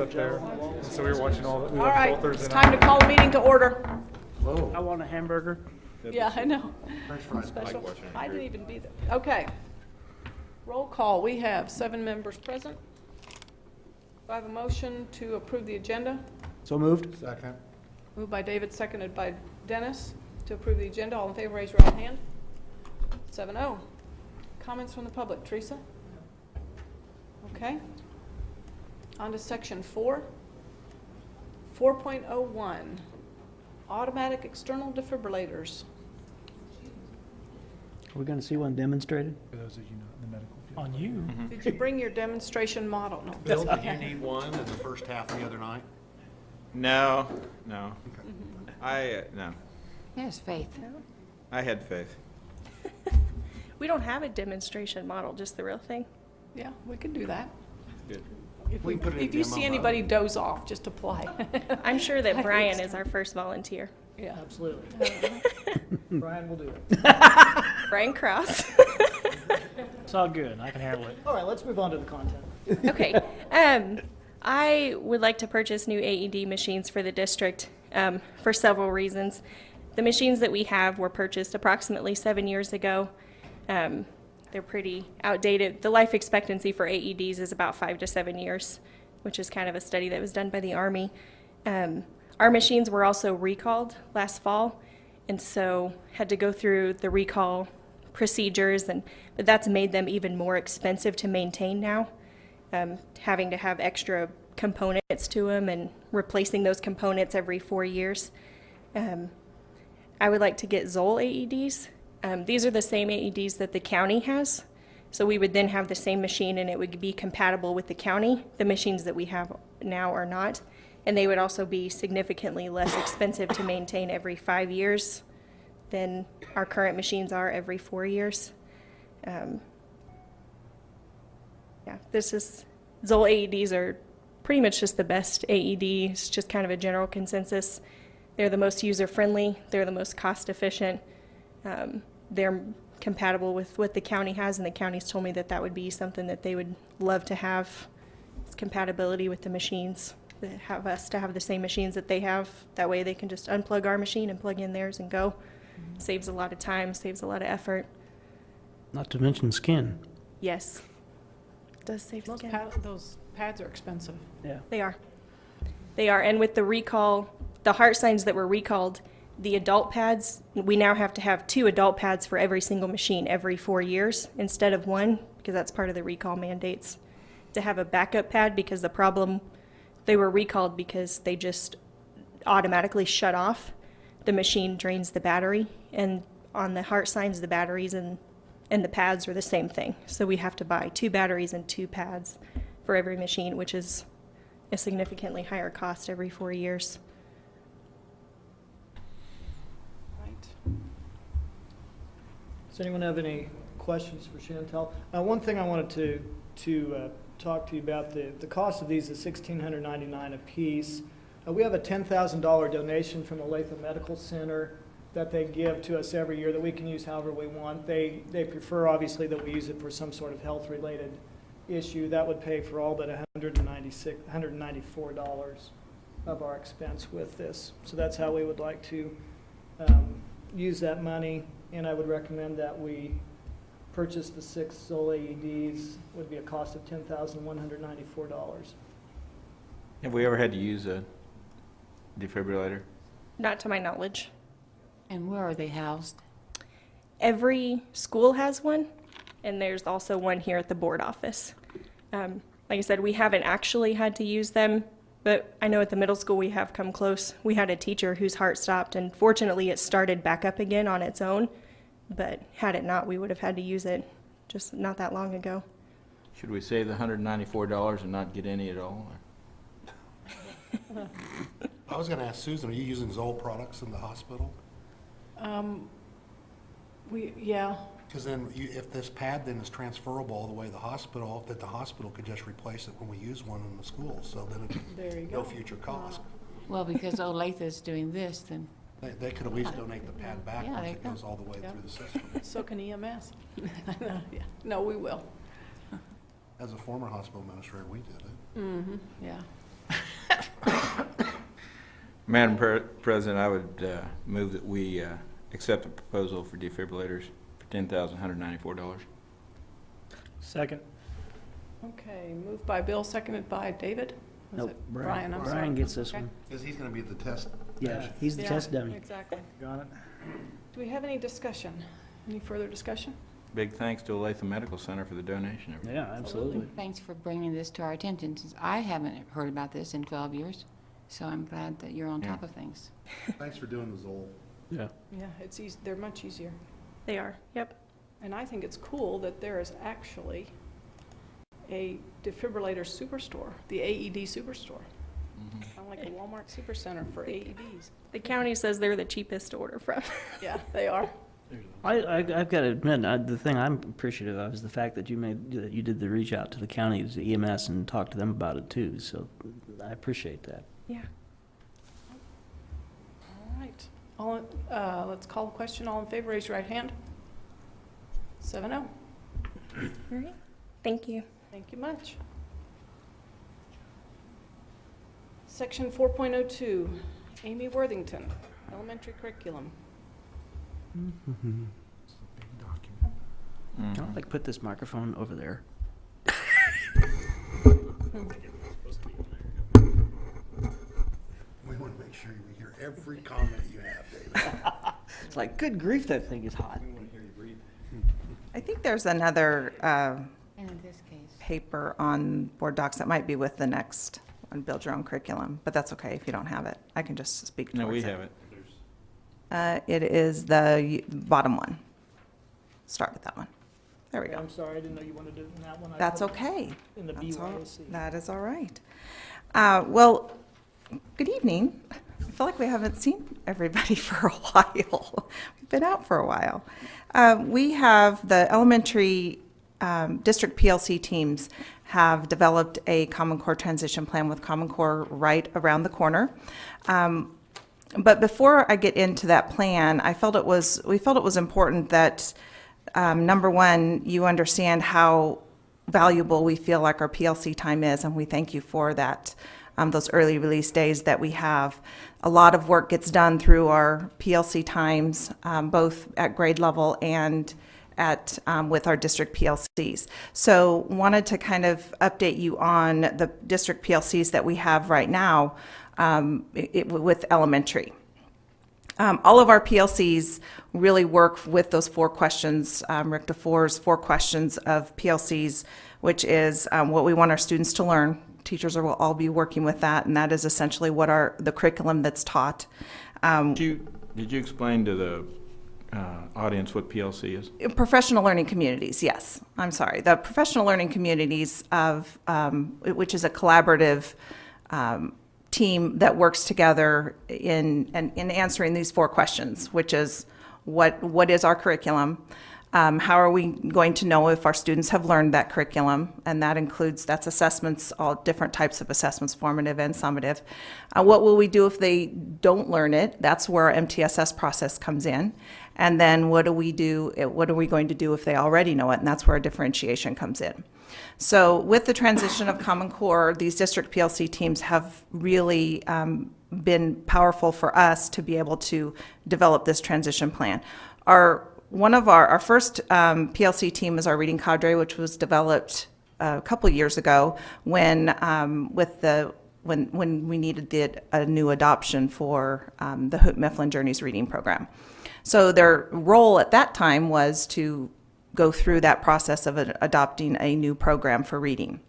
up there. And so we were watching all that. All right, it's time to call the meeting to order. I want a hamburger. Yeah, I know. French fries. Special. I didn't even be there. Okay. Roll call. We have 7 members present. Do I have a motion to approve the agenda? So moved. Second. Moved by David, seconded by Dennis to approve the agenda. All in favor, raise your right hand. 7-0. Comments from the public. Teresa? Okay. On to section 4. 4.01. Automatic external defibrillators. Are we going to see one demonstrated? For those of you not in the medical field. On you? Did you bring your demonstration model? No. Bill, did you need one in the first half the other night? No. Okay. No. There's faith. I had faith. We don't have a demonstration model, just the real thing. Yeah, we can do that. Good. If We can put it in if you demo see mode. anybody doze off, just apply. I'm sure that Brian is our first volunteer. Yeah. Absolutely. Brian will do it. Brian Cross. It's all good. I can handle it. All right, let's move on to the content. Okay. I would like to purchase new AED machines for the district for several reasons. The machines that we have were purchased approximately 7 years ago. They're pretty outdated. The life expectancy for AEDs is about 5 to 7 years, which is kind of a study that was done by the Army. Our machines were also recalled last fall, and so had to go through the recall procedures, but that's made them even more expensive to maintain now, having to have extra components to them and replacing those components every 4 years. I would like to get Zoll AEDs. These are the same AEDs that the county has, so we would then have the same machine and it would be compatible with the county. The machines that we have now are not, and they would also be significantly less expensive to maintain every 5 years than our current machines are every 4 years. This is, Zoll AEDs are pretty much just the best AEDs, just kind of a general consensus. They're the most user-friendly, they're the most cost-efficient. They're compatible with what the county has, and the county's told me that that would be something that they would love to have. It's compatibility with the machines, that have us to have the same machines that they have. That way they can just unplug our machine and plug in theirs and go. Saves a lot of time, saves a lot of effort. Not to mention skin. Yes, it does save Those skin. those pads are expensive. Yeah. They are. They are. And with the recall, the heart signs that were recalled, the adult pads, we now have to have 2 adult pads for every single machine every 4 years instead of 1, because that's part of the recall mandates. To have a backup pad, because the problem, they were recalled because they just automatically shut off. The machine drains the battery, and on the heart signs, the batteries and the pads are the same thing. So we have to buy 2 batteries and 2 pads for every machine, which is a significantly higher cost every 4 years. Right. Does anyone have any questions for Chantel? One thing I wanted to talk to you about, the cost of these is $1,699 a piece. We have a $10,000 donation from the Latham Medical Center that they give to us every year that we can use however we want. They prefer, obviously, that we use it for some sort of health-related issue. That would pay for all but $194 of our expense with this. So that's how we would like to use that money, and I would recommend that we purchase the 6 Zoll AEDs. Would be a cost of $10,194. Have we ever had to use a defibrillator? Not to my knowledge. And where are they housed? Every school has one, and there's also one here at the board office. Like I said, we haven't actually had to use them, but I know at the middle school we have come close. We had a teacher whose heart stopped, and fortunately it started back up again on its own, but had it not, we would have had to use it just not that long ago. Should we save the $194 and not get any at all? I was gonna ask Susan, are you using Zoll products in the hospital? Yeah. Because then if this pad then is transferable all the way to the hospital, that the hospital could just replace it when we use one in the school, so then There you it's no go. future cost. Well, because Olathe's doing this, then They could at least donate the pad back Yeah, once there it you goes all the way Yeah. through the system. So can EMS. Yeah. No, we will. As a former hospital administrator, we did it. Mm-hmm, yeah. Madam President, I would move that we accept the proposal for defibrillators for $10,194. Second. Okay, moved by Bill, seconded by David? Was Nope, it Brian. I'm sorry. Brian gets this Okay. one. Because he's gonna be the test. Yeah, he's the Yeah, test dummy. Exactly. Got it. Do we have any discussion? Any further discussion? Big thanks to Olathe Medical Center for the donation. Yeah, absolutely. Thanks for bringing this to our attention, since I haven't heard about this in 12 years. So I'm glad that you're on top of things. Thanks for doing the Zoll. Yeah. Yeah, it's easy, they're much easier. They are, yep. And I think it's cool that there is actually a defibrillator superstore, the AED superstore. Kind of like a Walmart supercenter for AEDs. The county says they're the cheapest to order from. Yeah, they are. I've got to admit, the thing I'm appreciative of is the fact that you did the reach out to the county, to EMS, and talk to them about it too. So I appreciate that. Yeah. All right. Let's call the question. All in favor, raise your right hand. 7-0. All right. Thank you. Thank you much. Section 4.02, Amy Worthington, elementary curriculum. It's a big document. I'd like to put this microphone over there. We want to make sure we hear every comment you have, David. It's like, good grief, that thing is hot. I think there's another And in this case, paper on board docs that might be with the next on build your own curriculum, but that's okay if you don't have it. I can just speak No, towards we have it. It is the bottom one. Start with that one. There we Okay, go. I'm sorry, I didn't know you wanted to do it in that one. I That's put it okay. In the That's all- BYOC. That is all right. Well, good evening. I feel like we haven't seen everybody for a while. We've been out for a while. We have the elementary district PLC teams have developed a Common Core transition plan with Common Core right around the corner. But before I get into that plan, we felt it was important that, number one, you understand how valuable we feel like our PLC time is, and we thank you for that, those early release days that we have. A lot of work gets done through our PLC times, both at grade level and at with our district PLCs. So wanted to kind of update you on the district PLCs that we have right now with elementary. All of our PLCs really work with those 4 questions, Rick DeFore's 4 questions of PLCs, which is what we want our students to learn. Teachers will all be working with that, and that is essentially what the curriculum that's taught. Did you explain to the audience what PLC is? Professional learning communities, yes. I'm sorry. The professional learning communities of, which is a collaborative team that works together in answering these 4 questions, which is what is our curriculum? How are we going to know if our students have learned that curriculum? And that's assessments, all different types of assessments, formative and summative. What will we do if they don't learn it? That's where our MTSS process comes in. And then what are we going to do if they already know it? And that's where our differentiation comes in. So with the transition of Common Core, these district PLC teams have really been powerful for us to be able to develop this transition plan. One of our first PLC team is our reading cadre, which was developed a couple years ago when we needed a new adoption for the Hoot Mifflin Journeys reading program. So their role at that time was to go through that process of adopting a new program for reading.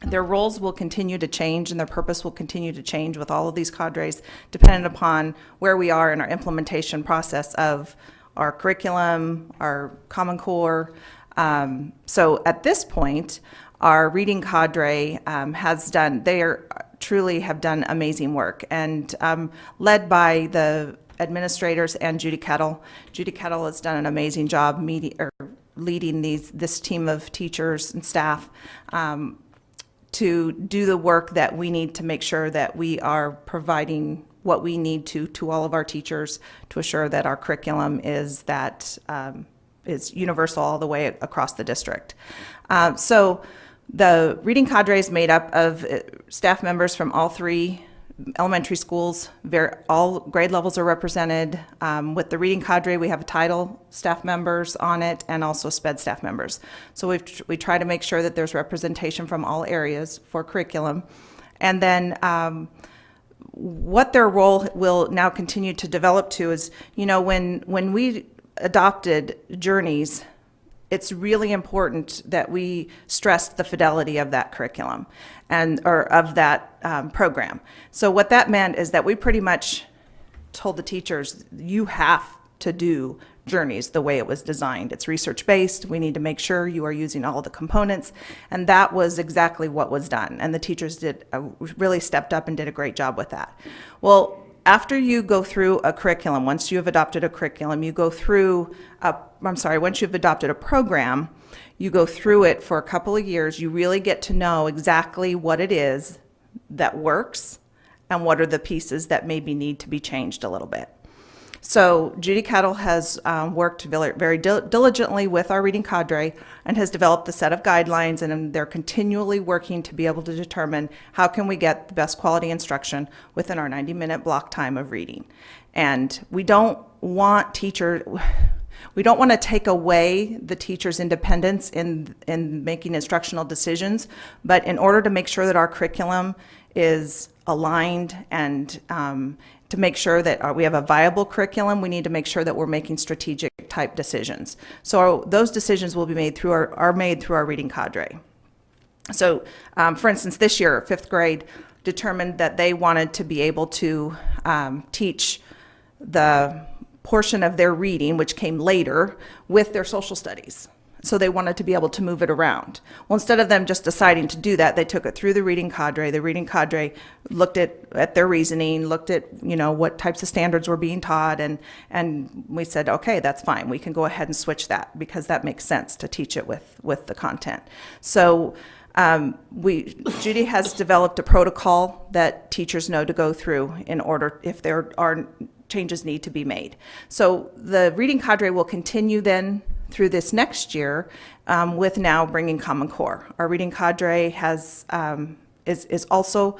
Their roles will continue to change and their purpose will continue to change with all of these cadres, dependent upon where we are in our implementation process of our curriculum, our Common Core. So at this point, our reading cadre truly have done amazing work, and led by the administrators and Judy Kettle. Judy Kettle has done an amazing job leading this team of teachers and staff to do the work that we need to make sure that we are providing what we need to all of our teachers to assure that our curriculum is universal all the way across the district. So the reading cadre is made up of staff members from all 3 elementary schools. All grade levels are represented. With the reading cadre, we have title staff members on it and also SPED staff members. So we try to make sure that there's representation from all areas for curriculum. And then what their role will now continue to develop to is, when we adopted Journeys, it's really important that we stressed the fidelity of that curriculum or of that program. So what that meant is that we pretty much told the teachers, you have to do Journeys the way it was designed. It's research-based. We need to make sure you are using all the components. And that was exactly what was done. And the teachers really stepped up and did a great job with that. Well, after you go through a curriculum, once you have adopted a curriculum, you go through once you've adopted a program, you go through it for a couple of years. You really get to know exactly what it is that works and what are the pieces that maybe need to be changed a little bit. So Judy Cattle has worked very diligently with our reading cadre and has developed a set of guidelines, and they're continually working to be able to determine how can we get the best quality instruction within our 90-minute block time of reading. And we don't want to take away the teacher's independence in making instructional decisions, but in order to make sure that our curriculum is aligned and to make sure that we have a viable curriculum, we need to make sure that we're making strategic type decisions. So those decisions will be made through our reading cadre. So, for instance, this year, 5th grade determined that they wanted to be able to teach the portion of their reading, which came later, with their social studies. So they wanted to be able to move it around. Well, instead of them just deciding to do that, they took it through the reading cadre. The reading cadre looked at their reasoning, looked at, what types of standards were being taught, and we said, okay, that's fine. We can go ahead and switch that because that makes sense to teach it with the content. So Judy has developed a protocol that teachers know to go through in order if there are changes need to be made. So the reading cadre will continue then through this next year with now bringing Common Core. Our reading cadre is also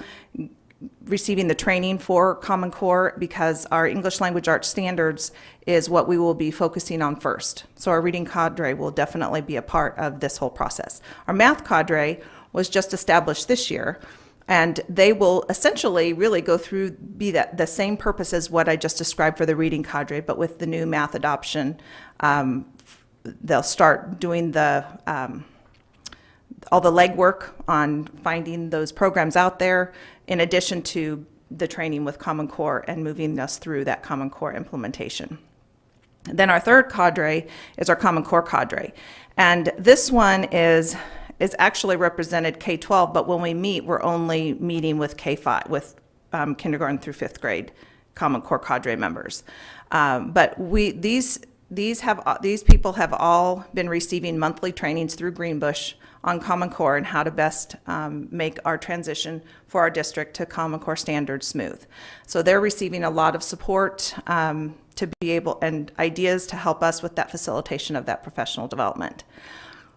receiving the training for Common Core because our English Language Arts standards is what we will be focusing on first. So our reading cadre will definitely be a part of this whole process. Our math cadre was just established this year, and they will essentially really go through, the same purpose as what I just described for the reading cadre, but with the new math adoption. They'll start doing all the legwork on finding those programs out there, in addition to the training with Common Core and moving us through that Common Core implementation. Then our 3rd cadre is our Common Core cadre. And this one is actually represented K-12, but when we meet, we're only meeting with K-5, with kindergarten through 5th grade Common Core cadre members. But these people have all been receiving monthly trainings through Greenbush on Common Core and how to best make our transition for our district to Common Core standards smooth. So they're receiving a lot of support to be able, and ideas to help us with that facilitation of that professional development.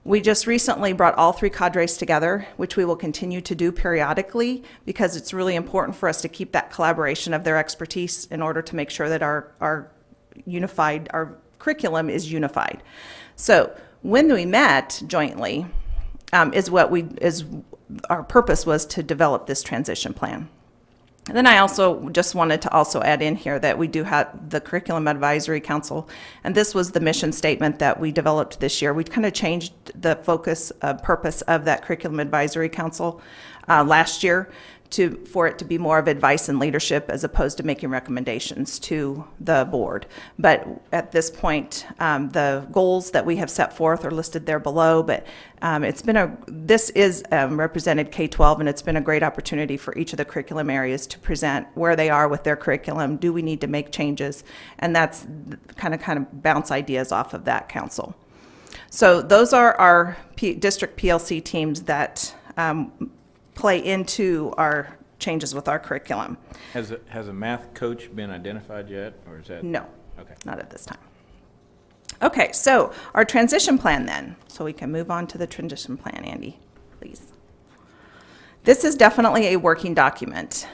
We just recently brought all 3 cadres together, which we will continue to do periodically because it's really important for us to keep that collaboration of their expertise in order to make sure that our curriculum is unified. So when we met jointly, our purpose was to develop this transition plan. And then I also just wanted to also add in here that we do have the Curriculum Advisory Council, and this was the mission statement that we developed this year. We kind of changed the purpose of that Curriculum Advisory Council last year for it to be more of advice and leadership as opposed to making recommendations to the board. But at this point, the goals that we have set forth are listed there below, but this is represented K-12, and it's been a great opportunity for each of the curriculum areas to present where they are with their curriculum. Do we need to make changes? And that's kind of bounce ideas off of that council. So those are our district PLC teams that play into our changes with our curriculum. Has a math coach been identified yet, or is that? No, Okay. not at this time. Okay, so our transition plan then. So we can move on to the transition plan, Andy, please. This is definitely a working document.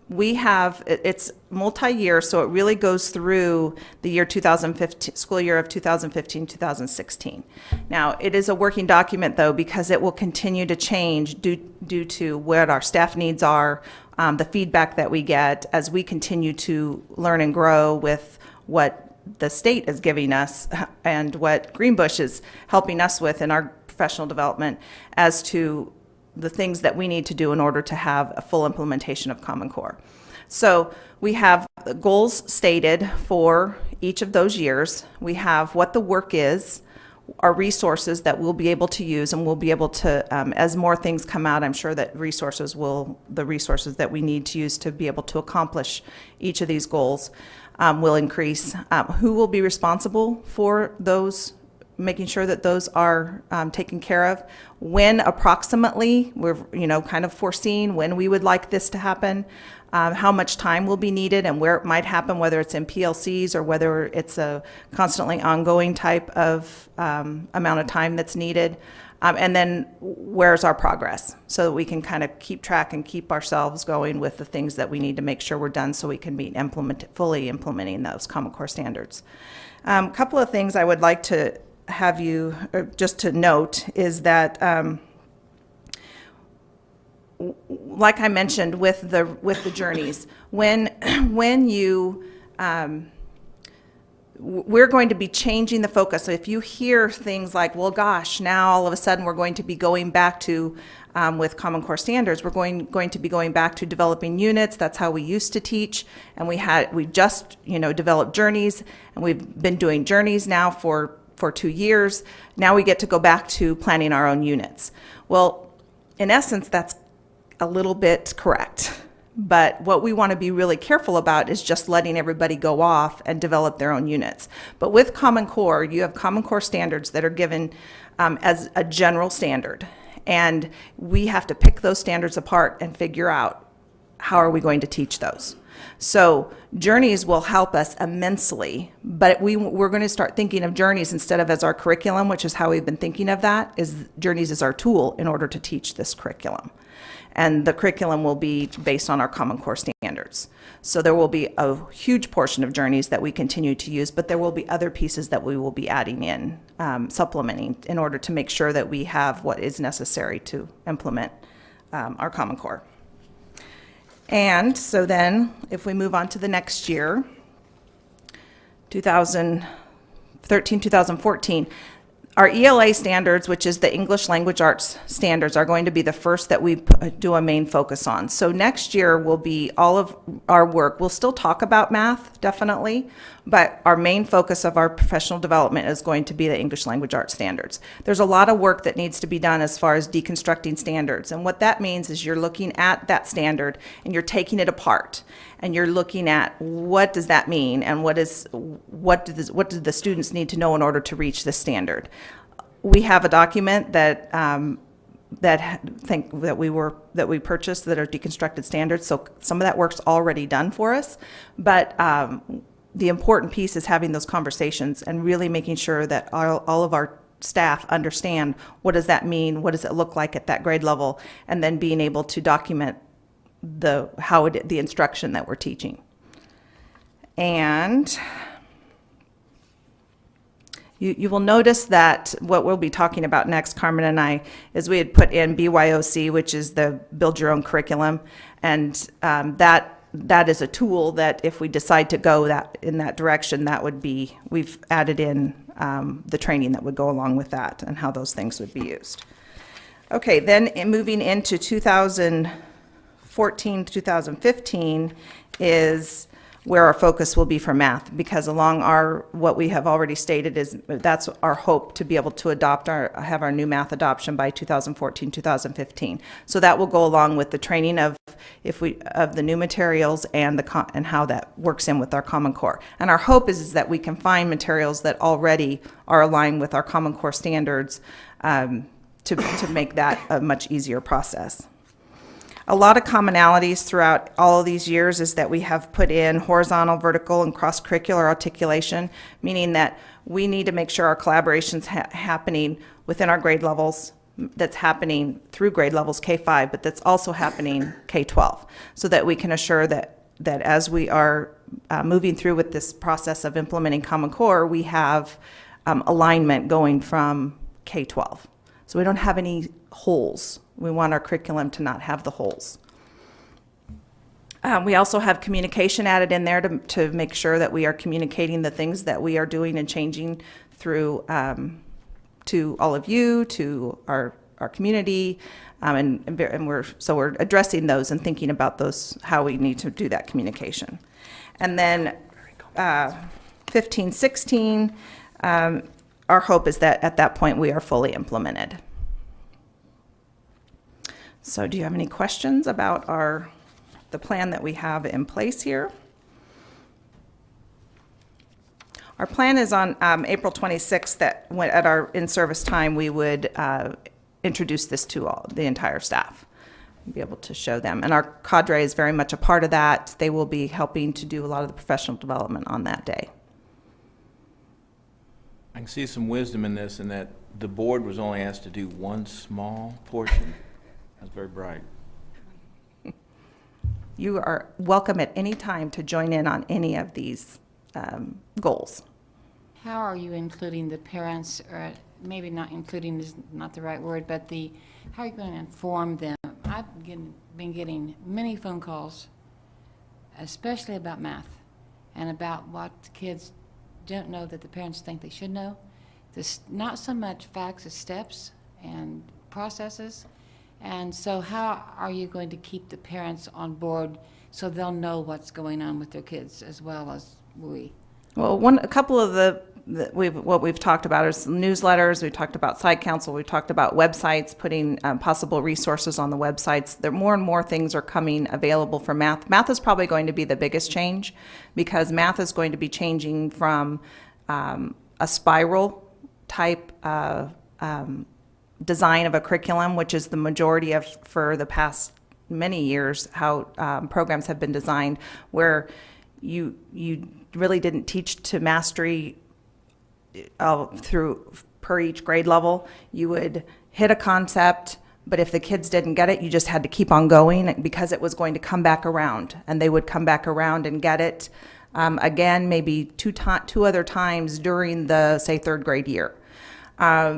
It's multi-year, so it really goes through the year 2015, school year of 2015, 2016. Now, it is a working document, though, because it will continue to change due to what our staff needs are, the feedback that we get as we continue to learn and grow with what the state is giving us and what Greenbush is helping us with in our professional development as to the things that we need to do in order to have a full implementation of Common Core. So we have the goals stated for each of those years. We have what the work is, our resources that we'll be able to use, and we'll be able to, as more things come out, I'm sure that the resources that we need to use to be able to accomplish each of these goals will increase. Who will be responsible for those, making sure that those are taken care of? When approximately, we're kind of foreseeing when we would like this to happen, how much time will be needed and where it might happen, whether it's in PLCs or whether it's a constantly ongoing type of amount of time that's needed. And then where's our progress so that we can kind of keep track and keep ourselves going with the things that we need to make sure we're done so we can be fully implementing those Common Core standards. A couple of things I would like to have you, just to note, is that like I mentioned with the journeys, when you we're going to be changing the focus. So if you hear things like, well, gosh, now all of a sudden we're going to be going back to, with Common Core standards, we're going to be going back to developing units. That's how we used to teach. And we just, developed journeys, and we've been doing journeys now for 2 years. Now we get to go back to planning our own units. Well, in essence, that's a little bit correct. But what we want to be really careful about is just letting everybody go off and develop their own units. But with Common Core, you have Common Core standards that are given as a general standard. And we have to pick those standards apart and figure out how are we going to teach those. So journeys will help us immensely, but we're going to start thinking of journeys instead of as our curriculum, which is how we've been thinking of that, is journeys is our tool in order to teach this curriculum. And the curriculum will be based on our Common Core standards. So there will be a huge portion of journeys that we continue to use, but there will be other pieces that we will be adding in, supplementing, in order to make sure that we have what is necessary to implement our Common Core. And so then, if we move on to the next year, 2013, 2014, our ELA standards, which is the English Language Arts standards, are going to be the first that we do a main focus on. So next year will be all of our work. We'll still talk about math, definitely, but our main focus of our professional development is going to be the English Language Arts standards. There's a lot of work that needs to be done as far as deconstructing standards. And what that means is you're looking at that standard and you're taking it apart. And you're looking at what does that mean, and what do the students need to know in order to reach this standard. We have a document that we purchased that are deconstructed standards. So some of that work's already done for us, but the important piece is having those conversations and really making sure that all of our staff understand what does that mean, what does it look like at that grade level, and then being able to document the instruction that we're teaching. And you will notice that what we'll be talking about next, Carmen and I, is we had put in BYOC, which is the Build Your Own Curriculum, and that is a tool that if we decide to go in that direction, that would be, we've added in the training that would go along with that and how those things would be used. Okay, then moving into 2014 to 2015 is where our focus will be for math, because along what we have already stated is that's our hope to be able to have our new math adoption by 2014, 2015. So that will go along with the training of the new materials and how that works in with our Common Core. And our hope is that we can find materials that already are aligned with our Common Core standards to make that a much easier process. A lot of commonalities throughout all of these years is that we have put in horizontal, vertical, and cross-curricular articulation, meaning that we need to make sure our collaboration's happening within our grade levels, that's happening through grade levels K-5, but that's also happening K-12, so that we can assure that as we are moving through with this process of implementing Common Core, we have alignment going from K-12. So we don't have any holes. We want our curriculum to not have the holes. We also have communication added in there to make sure that we are communicating the things that we are doing and changing through to all of you, to our community, and we're addressing those and thinking about those, how we need to do that communication. And then 15, 16, our hope is that at that point we are fully implemented. So do you have any questions about the plan that we have in place here? Our plan is on April 26th that at our in-service time, we would introduce this to the entire staff, and be able to show them. And our cadre is very much a part of that. They will be helping to do a lot of the professional development on that day. I can see some wisdom in this, in that the board was only asked to do one small portion. That's very bright. You are welcome at any time to join in on any of these goals. How are you including the parents, or maybe not including is not the right word, but how are you going to inform them? I've been getting many phone calls, especially about math, and about what kids don't know that the parents think they should know. There's not so much facts as steps and processes. And so how are you going to keep the parents on board so they'll know what's going on with their kids as well as we? Well, a couple of what we've talked about is newsletters. We talked about site council. We talked about websites, putting possible resources on the websites. There more and more things are coming available for math. Math is probably going to be the biggest change, because math is going to be changing from a spiral type design of a curriculum, which is the majority of, for the past many years, how programs have been designed, where you really didn't teach to mastery through per each grade level. You would hit a concept, but if the kids didn't get it, you just had to keep on going, because it was going to come back around, and they would come back around and get it again, maybe two other times during the, say, third grade year.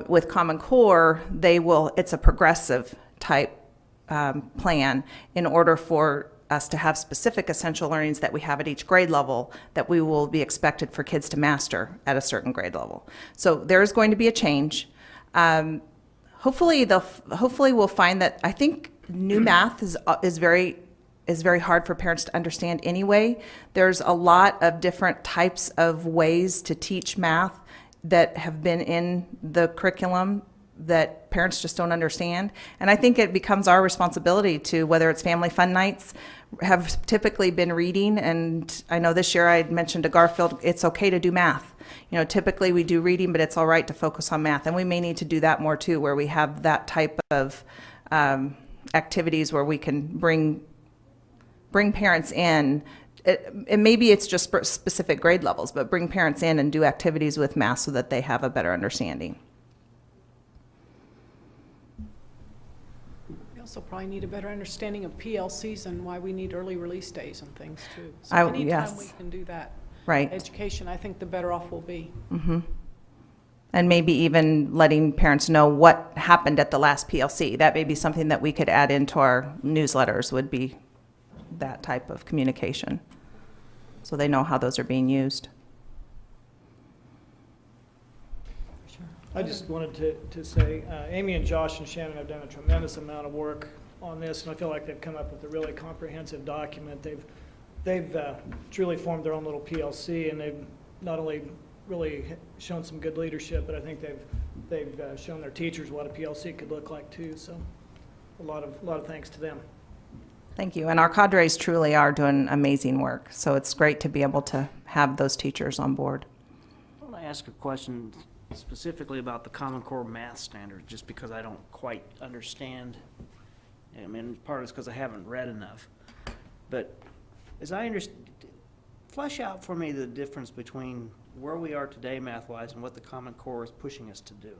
With Common Core, it's a progressive type plan in order for us to have specific essential learnings that we have at each grade level that we will be expected for kids to master at a certain grade level. So there's going to be a change. Hopefully we'll find that, I think new math is very hard for parents to understand anyway. There's a lot of different types of ways to teach math that have been in the curriculum that parents just don't understand. And I think it becomes our responsibility to, whether it's family fun nights, have typically been reading. And I know this year I had mentioned to Garfield, it's okay to do math. You know, typically we do reading, but it's all right to focus on math. And we may need to do that more too, where we have that type of activities where we can bring parents in. And maybe it's just specific grade levels, but bring parents in and do activities with math so that they have a better understanding. We also probably need a better understanding of PLCs and why we need early release days and things too. So anytime yes. we can do that, Right. education, I think the better off we'll be. Mm-hmm. And maybe even letting parents know what happened at the last PLC. That may be something that we could add into our newsletters, would be that type of communication, so they know how those are being used. I just wanted to say, Amy and Josh and Shannon have done a tremendous amount of work on this, and I feel like they've come up with a really comprehensive document. They've truly formed their own little PLC, and they've not only really shown some good leadership, but I think they've shown their teachers what a PLC could look like too. So a lot of thanks to them. Thank you. And our cadres truly are doing amazing work, so it's great to be able to have those teachers on board. I want to ask a question specifically about the Common Core math standard, just because I don't quite understand. I mean, part of it's because I haven't read enough. But as I understand, flesh out for me the difference between where we are today math-wise and what the Common Core is pushing us to do.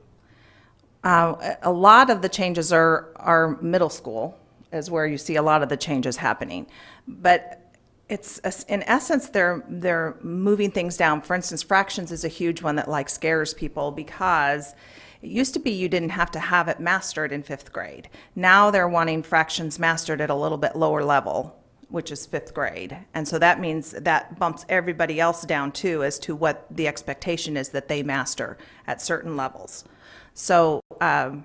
A lot of the changes are middle school is where you see a lot of the changes happening. But it's, in essence, they're moving things down. For instance, fractions is a huge one that like scares people because it used to be you didn't have to have it mastered in 5th grade. Now they're wanting fractions mastered at a little bit lower level, which is 5th grade. And so that means that bumps everybody else down too as to what the expectation is that they master at certain levels. So, and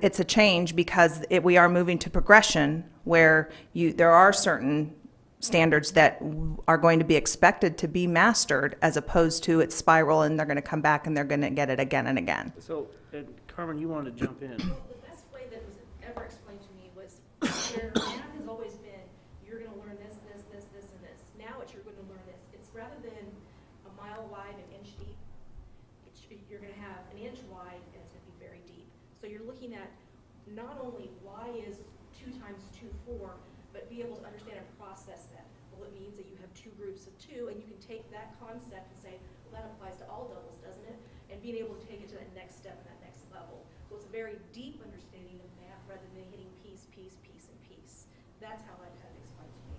it's a change because we are moving to progression where there are certain standards that are going to be expected to be mastered as opposed to it's spiral and they're going to come back and they're going to get it again and again. So, Carmen, you wanted to jump in. Well, the best way that was ever explained to me was where math has always been, you're gonna learn this, and this. Now it's you're gonna learn this. It's rather than a mile wide and inch deep, you're gonna have an inch wide and it's gonna be very deep. So you're looking at not only why is 2 times 2 4, but be able to understand and process that. Well, it means that you have 2 groups of 2, and you can take that concept and say, well, that applies to all doubles, doesn't it? And being able to take it to that next step and that next level. So it's a very deep understanding of math rather than hitting piece, piece, piece, and piece. That's how that kind of explained to me.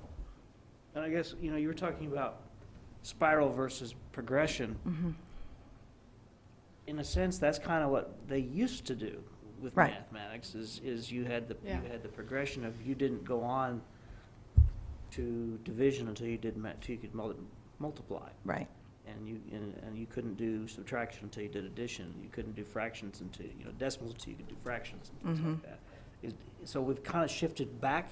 And I guess, you know, you were talking about spiral versus progression. Mm-hmm. In a sense, that's kind of what they used to do with Right. mathematics, is you had the Yeah. you had the progression of you didn't go on to division until you did until you could multiply, Right. and you couldn't do subtraction until you did addition. You couldn't do fractions until decimals until you could do fractions and things like that. So we've kind of shifted back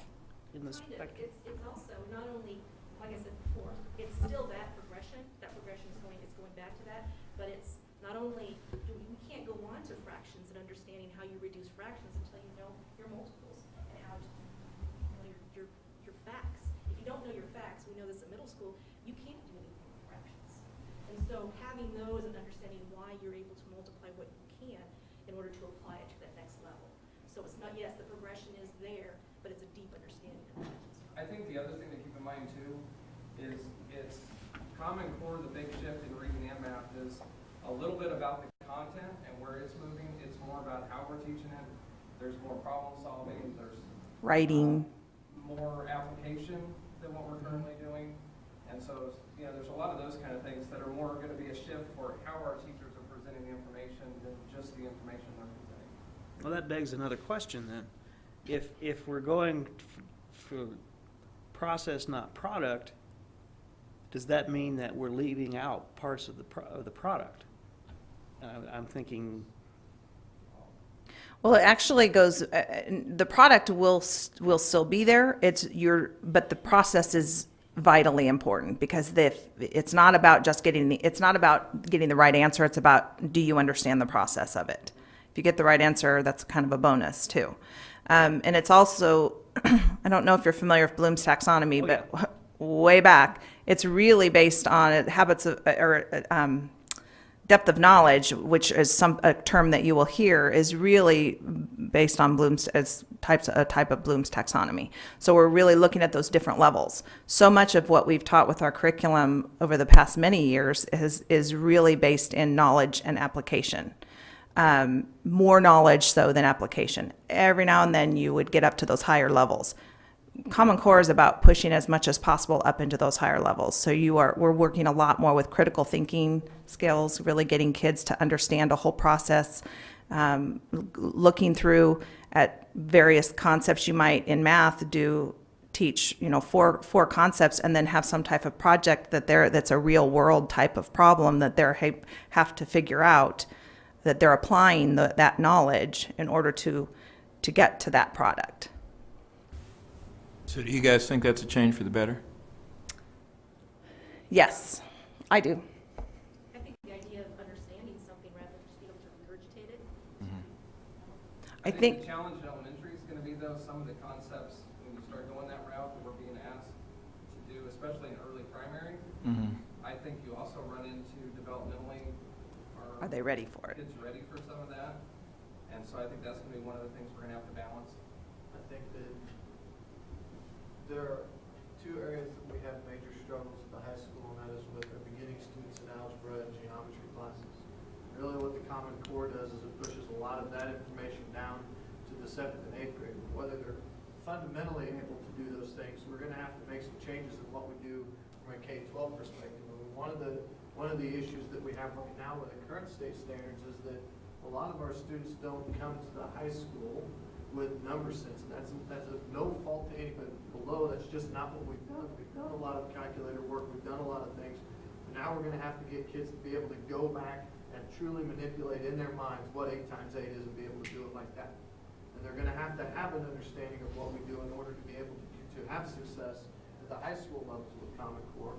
in this. Kind of. It's also not only, like I said before, it's still that progression. That progression is going back to that, but it's not only you can't go on to fractions and understanding how you reduce fractions until you know your multiples and how to know your facts. If you don't know your facts, we know this in middle school, you can't do anything with fractions. And so having those and understanding why you're able to multiply what you can in order to apply it to that next level. So it's not, yes, the progression is there, but it's a deep understanding of it. I think the other thing to keep in mind too is it's Common Core, the big shift in reading and math is a little bit about the content and where it's moving. It's more about how we're teaching it. There's more problem solving. There's Writing. more application than what we're currently doing. And so, there's a lot of those kind of things that are more going to be a shift for how our teachers are presenting the information than just the information they're presenting. Well, that begs another question then. If we're going for process, not product, does that mean that we're leaving out parts of the product? I'm thinking. Well, it actually goes. The product will still be there. But the process is vitally important because it's not about just getting the right answer. It's about, do you understand the process of it? If you get the right answer, that's kind of a bonus too. And it's also, I don't know if you're familiar with Bloom's taxonomy, but way back, it's really based on habits of, depth of knowledge, which is a term that you will hear, is really based on Bloom's as a type of Bloom's taxonomy. So we're really looking at those different levels. So much of what we've taught with our curriculum over the past many years is really based in knowledge and application. More knowledge so than application. Every now and then you would get up to those higher levels. Common Core is about pushing as much as possible up into those higher levels. So we're working a lot more with critical thinking skills, really getting kids to understand a whole process, looking through at various concepts you might in math teach 4 concepts and then have some type of project that's a real world type of problem that they have to figure out, that they're applying that knowledge in order to get to that product. So do you guys think that's a change for the better? Yes, I do. I think the idea of understanding something rather than just being able to regurgitate it. I think the challenge in elementary is going to be, though, some of the concepts, when you start going that route that we're being asked to do, especially in early primary, I think you also run into developmentally, are they ready for it? kids ready for some of that? And so I think that's going to be one of the things we're going to have to balance. I think that there are 2 areas that we have major struggles at the high school, and that is with our beginning students in algebra and geometry classes. really what the Common Core does is it pushes a lot of that information down to the 7th and 8th grade. Whether they're fundamentally able to do those things, we're going to have to make some changes in what we do from a K-12 perspective. I mean, one of the issues that we have right now with the current state standards is that a lot of our students don't come to the high school with number sense. That's a no fault to anybody below. That's just not what we've done. We've done a lot of calculator work. We've done a lot of things. But now we're going to have to get kids to be able to go back and truly manipulate in their minds what 8 times 8 is and be able to do it like that. And they're going to have an understanding of what we do in order to be able to have success at the high school levels with Common Core.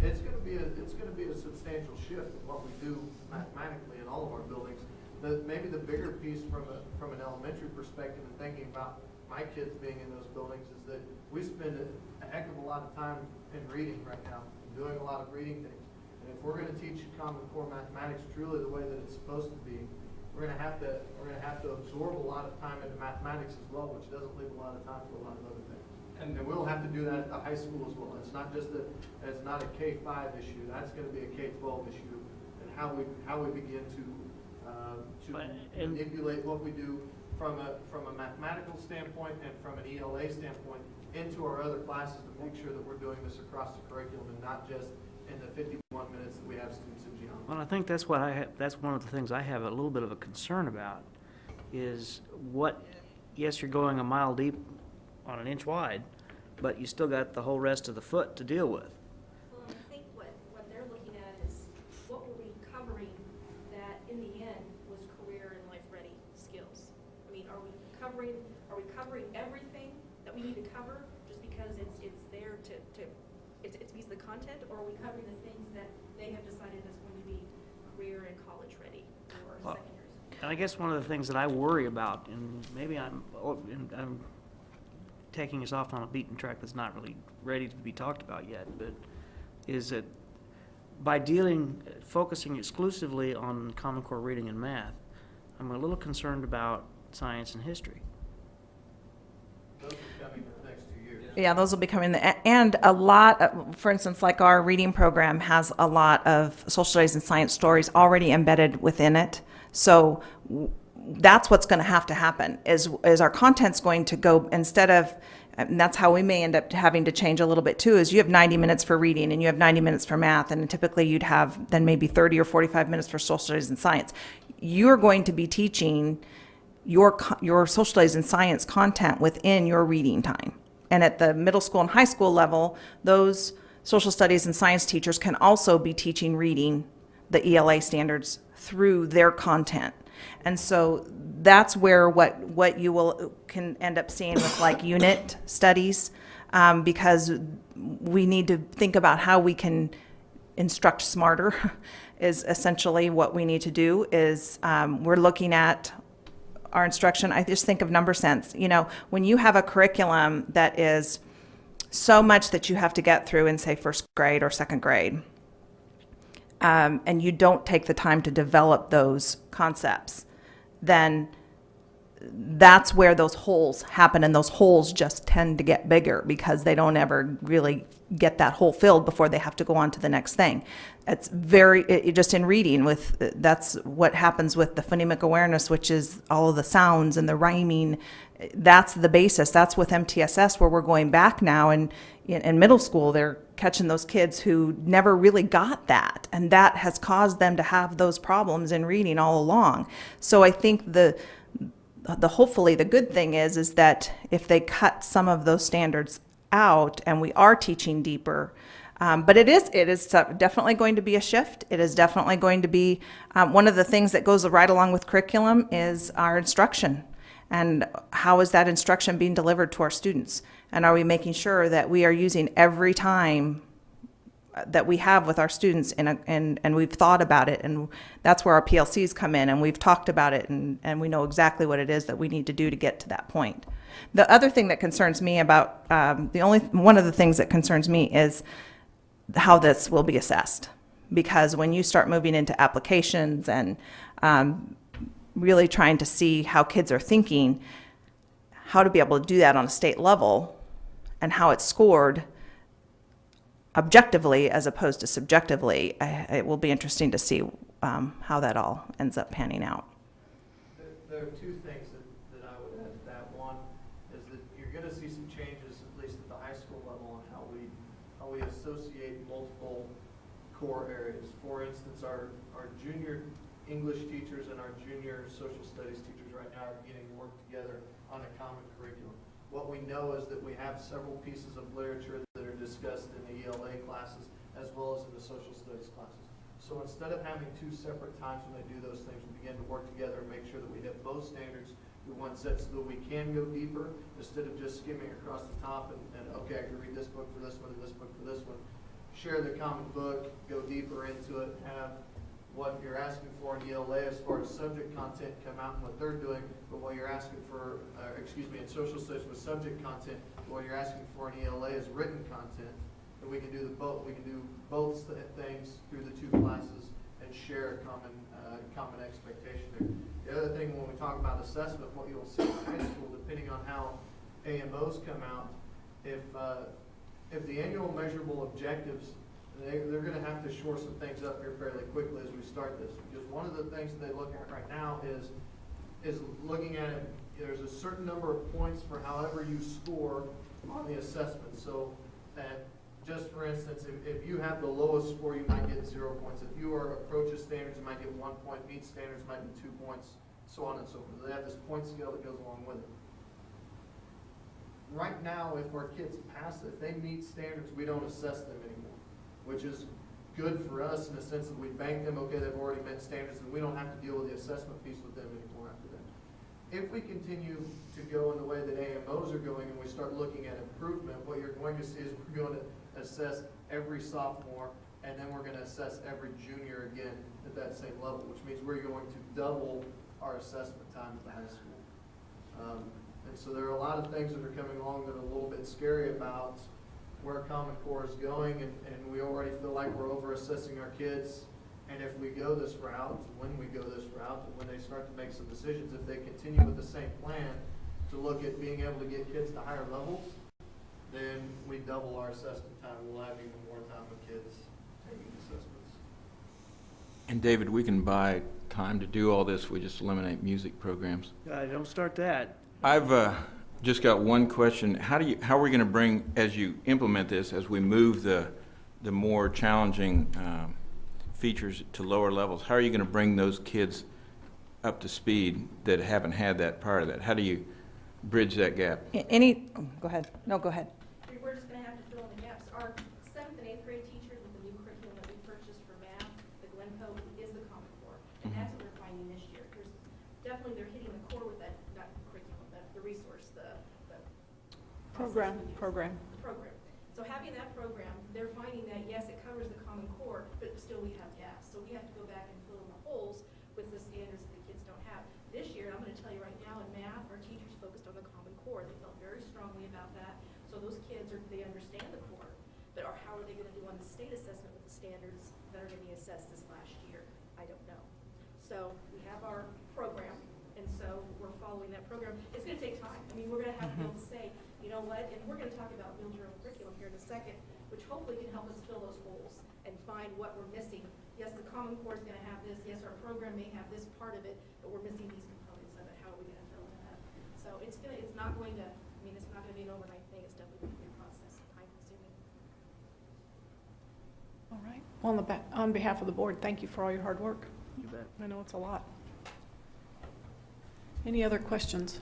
It's going to be a substantial shift in what we do mathematically in all of our buildings. Maybe the bigger piece from an elementary perspective and thinking about my kids being in those buildings is that we spend a heck of a lot of time in reading right now, doing a lot of reading things. And if we're going to teach Common Core mathematics truly the way that it's supposed to be, we're going to have to absorb a lot of time into mathematics as well, which doesn't leave a lot of time for a lot of other things. And we'll have to do that at the high school as well. It's not just it's not a K-5 issue. That's going to be a K-12 issue, and how we begin to manipulate what we do from a mathematical standpoint and from an ELA standpoint into our other classes to make sure that we're doing this across the curriculum and not just in the 51 minutes that we have students in geometry. Well, I think that's that's one of the things I have a little bit of a concern about is yes, you're going a mile deep on an inch wide, but you still got the whole rest of the foot to deal with. Well, I think what they're looking at is what were we covering that in the end was career and life ready skills. I mean, are we covering everything that we need to cover just because it's there it's because of the content, or are we covering the things that they have decided is going to be career and college ready or secondary school? And I guess one of the things that I worry about, and maybe I'm taking us off on a beaten track that's not really ready to be talked about yet, but is that by focusing exclusively on Common Core reading and math, I'm a little concerned about science and history. Those are coming in the next 2 years. Yeah, those will be coming. And a lot, for instance, like our reading program has a lot of social studies and science stories already embedded within it. So that's what's going to happen is our content's going to go, instead of, and that's how we may end up having to change a little bit too, is you have 90 minutes for reading and you have 90 minutes for math, and typically you'd have then maybe 30 or 45 minutes for social studies and science. You're going to be teaching your social studies and science content within your reading time. And at the middle school and high school level, those social studies and science teachers can also be teaching reading, the ELA standards, through their content. And so that's where what you can end up seeing with like unit studies, because we need to think about how we can instruct smarter is essentially what we need to do. Is we're looking at our instruction. I just think of number sense. You know, when you have a curriculum that is so much that you have to get through in, say, first grade or second grade, and you don't take the time to develop those concepts, then that's where those holes happen, and those holes just tend to get bigger because they don't ever really get that hole filled before they have to go on to the next thing. It's just in reading, that's what happens with the phonemic awareness, which is all of the sounds and the rhyming. That's the basis. That's with MTSS, where we're going back now, and in middle school they're catching those kids who never really got that, and that has caused them to have those problems in reading all along. So I think hopefully the good thing is that if they cut some of those standards out and we are teaching deeper, but it is definitely going to be a shift. It is definitely going to be one of the things that goes right along with curriculum is our instruction. And how is that instruction being delivered to our students? And are we making sure that we are using every time that we have with our students and we've thought about it, and that's where our PLCs come in, and we've talked about it, and we know exactly what it is that we need to do to get to that point. The other thing that concerns me about, one of the things that concerns me is how this will be assessed. Because when you start moving into applications and really trying to see how kids are thinking, how to be able to do that on a state level and how it's scored objectively as opposed to subjectively, it will be interesting to see how that all ends up panning out. There are two things that I would add to that. One is that you're going to see some changes, at least at the high school level, on how we associate multiple core areas. For instance, our junior English teachers and our junior social studies teachers right now are beginning to work together on a common curriculum. What we know is that we have several pieces of literature that are discussed in the ELA classes as well as in the social studies classes. So instead of having two separate times when they do those things, we begin to work together and make sure that we hit both standards through one set so that we can go deeper instead of just skimming across the top and okay, I can read this book for this one and this book for this one. Share the common book, go deeper into it, have what you're asking for in ELA as far as subject content come out and what they're doing, but what you're asking for, in social studies with subject content, what you're asking for in ELA is written content. And we can do both. We can do both things through the two classes and share a common expectation there. The other thing, when we talk about assessment, what you'll see in high school, depending on how AMOs come out, if the annual measurable objectives, they're going to have to shore some things up here fairly quickly as we start this. Because one of the things that they look at right now is looking at it. There's a certain number of points for however you score on the assessment. So that. Just for instance, if you have the lowest score, you might get 0 points. If you are approaches standards, you might get 1 point. Meet standards might be 2 points, so on and so forth. They have this point scale that goes along with it. Right now, if our kids pass it, if they meet standards, we don't assess them anymore, which is good for us in the sense that we bank them, okay, they've already met standards, and we don't have to deal with the assessment piece with them anymore after that. If we continue to go in the way that AMOs are going and we start looking at improvement, what you're going to see is we're going to assess every sophomore, and then we're going to assess every junior again at that same level, which means we're going to double our assessment time at the high school. And so there are a lot of things that are coming along that are a little bit scary about where Common Core is going, and we already feel like we're over-assessing our kids. And if we go this route, when we go this route, and when they start to make some decisions, if they continue with the same plan to look at being able to get kids to higher levels, then we double our assessment time. We'll have even more time with kids taking assessments. And David, we can buy time to do all this. We just eliminate music programs. Don't start that. I've just got one question. How are we going to bring, as you implement this, as we move the more challenging features to lower levels, how are you going to bring those kids up to speed that haven't had that part of that? How do you bridge that gap? Go ahead. No, go ahead. We're just going to have to fill in the gaps. Our 7th and 8th grade teachers with the new curriculum that we purchased for math, the Glencoe, is the Common Core. And that's what we're finding this year. They're hitting the core with that, not curriculum, the resource, the Program. The program. So having that program, they're finding that, yes, it covers the Common Core, but still we have gaps. So we have to go back and fill in the holes with the standards that the kids don't have. This year, I'm going to tell you right now, in math, our teachers focused on the Common Core. They felt very strongly about that. So those kids, they understand the core, but how are they going to do on the state assessment with the standards that are going to be assessed this last year? I don't know. So we have our program, and so we're following that program. It's going to take time. I mean, we're going to have to be able to say, you know what, and we're going to talk about build your own curriculum here in a second, which hopefully can help us fill those holes and find what we're missing. Yes, the Common Core is going to have this. Yes, our program may have this part of it, but we're missing these components of it. How are we going to fill that up? So it's not going to be an overnight thing. It's definitely going to be a process, time consuming. All right. Well, on behalf of the board, thank you for all your hard work. You bet. I know it's a lot. Any other questions?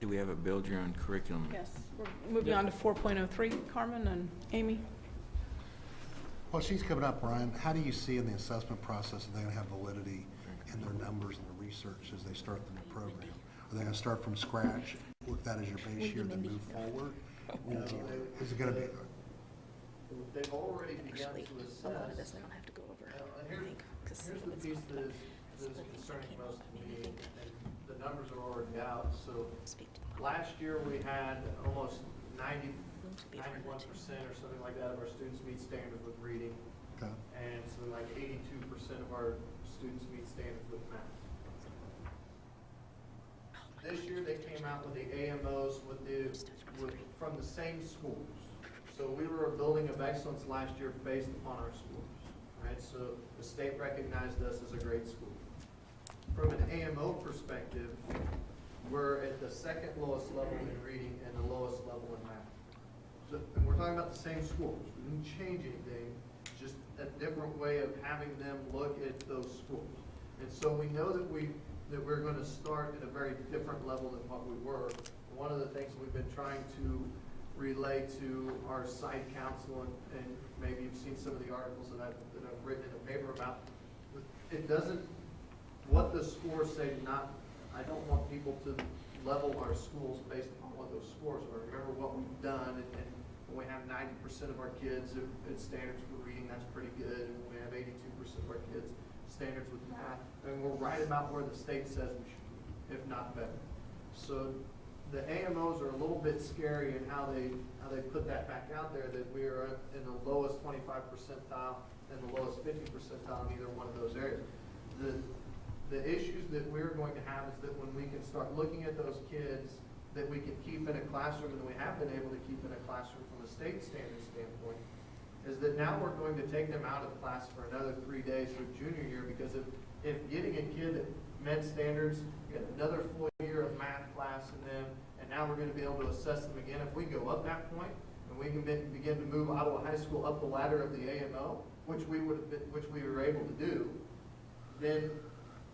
Do we have a build your own curriculum? Yes. We're moving on to 4.03, Carmen and Amy. Well, she's coming up, Brian. How do you see in the assessment process that they're going to have validity in their numbers and the research as they start the new program? Are they going to start from scratch, with that as your base year, then move forward? Or is it going to be? They've already begun to assess. A lot of this I don't have to go over. And here's the piece that is concerning most to me, and the numbers are already out. So last year we had almost 91% or something like that of our students meet standards with reading. Okay. And something like 82% of our students meet standards with math. This year they came out with the AMOs from the same schools. So we were a building of excellence last year based upon our schools. Right? And so the state recognized us as a great school. From an AMO perspective, we're at the second lowest level in reading and the lowest level in math. So, and we're talking about the same schools. We didn't change anything, just a different way of having them look at those schools. And so we know that we're going to start at a very different level than what we were. One of the things we've been trying to relay to our site council, and maybe you've seen some of the articles that I've written in the paper about, it doesn't, what the scores say, I don't want people to level our schools based on what those scores are. Remember what we've done, and when we have 90% of our kids at standards for reading, that's pretty good, and when we have 82% of our kids standards with math, and we're right about where the state says we should be, if not better. So the AMOs are a little bit scary in how they put that back out there, that we are in the lowest 25 percentile and the lowest 50 percentile in either one of those areas. The issues that we're going to have is that when we can start looking at those kids that we can keep in a classroom, and we have been able to keep in a classroom from a state standard standpoint, is that now we're going to take them out of class for another 3 days for junior year, because if getting a kid that met standards, get another full year of math class in them, and now we're going to be able to assess them again. If we go up that point, and we can begin to move Ottawa High School up the ladder of the AMO, which we were able to do, then,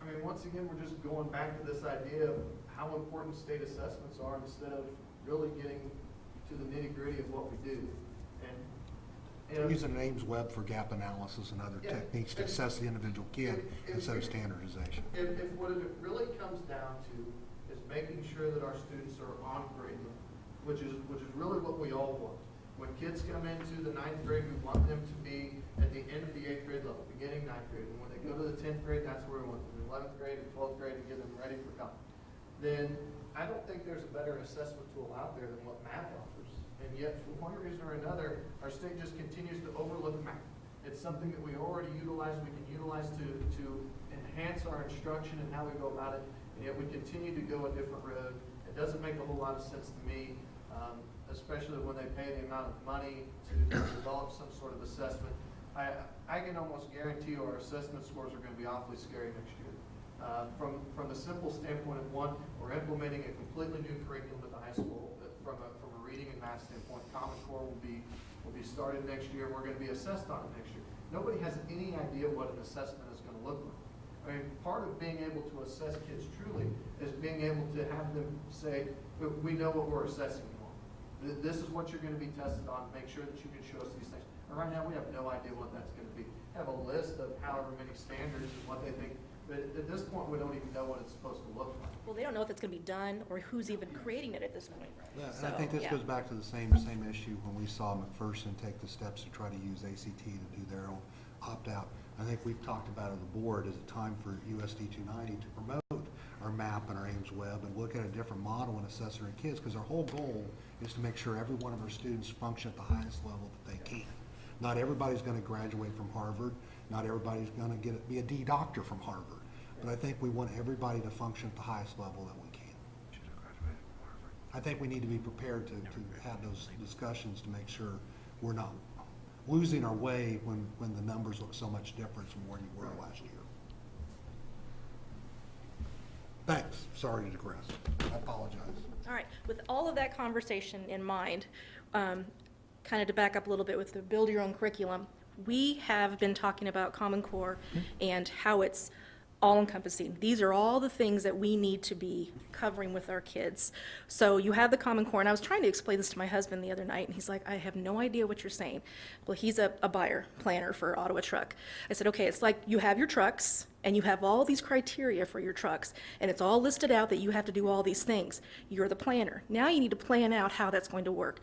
I mean, once again, we're just going back to this idea of how important state assessments are instead of really getting to the nitty-gritty of what we do. And Using an Ames web for gap analysis and other techniques to assess the individual kid instead of standardization. If what it really comes down to is making sure that our students are on grade level, which is really what we all want. When kids come into the 9th grade, we want them to be at the end of the 8th grade level, beginning 9th grade. And when they go to the 10th grade, that's where we want them. 11th grade and 12th grade to get them ready for college. Then I don't think there's a better assessment tool out there than what math offers. And yet, for one reason or another, our state just continues to overlook math. It's something that we already utilize, we can utilize to enhance our instruction and how we go about it, and yet we continue to go a different road. It doesn't make a whole lot of sense to me, especially when they pay the amount of money to develop some sort of assessment. I can almost guarantee our assessment scores are going to be awfully scary next year. From the simple standpoint of one, we're implementing a completely new curriculum at the high school. From a reading and math standpoint, Common Core will be started next year. We're going to be assessed on it next year. Nobody has any idea what an assessment is going to look like. I mean, part of being able to assess kids truly is being able to have them say, we know what we're assessing you on. This is what you're going to be tested on. Make sure that you can show us these things. And right now, we have no idea what that's going to be. We have a list of however many standards and what they think. But at this point, we don't even know what it's supposed to look like. Well, they don't know if it's going to be done or who's even creating it at this point. Yeah, and So, I think this yeah. goes back to the same issue when we saw McPherson take the steps to try to use ACT to do their own opt-out. I think we've talked about at the board as a time for USD 290 to promote our map and our Ames web and look at a different model and assess our kids, because our whole goal is to make sure every one of our students function at the highest level that they can. Not everybody's going to graduate from Harvard. Not everybody's going to be a D doctor from Harvard. But I think we want everybody to function at the highest level that we can. I think we need to be prepared to have those discussions to make sure we're not losing our way when the numbers look so much different from where you were last year. Thanks. Sorry to digress. I apologize. All right, with all of that conversation in mind, kind of to back up a little bit with the build your own curriculum, we have been talking about Common Core and how it's all-encompassing. These are all the things that we need to be covering with our kids. So you have the Common Core, and I was trying to explain this to my husband the other night, and he's like, I have no idea what you're saying. Well, he's a buyer, planner for Ottawa Truck. I said, okay, it's like you have your trucks, and you have all these criteria for your trucks, and it's all listed out that you have to do all these things. You're the planner. Now you need to plan out how that's going to work.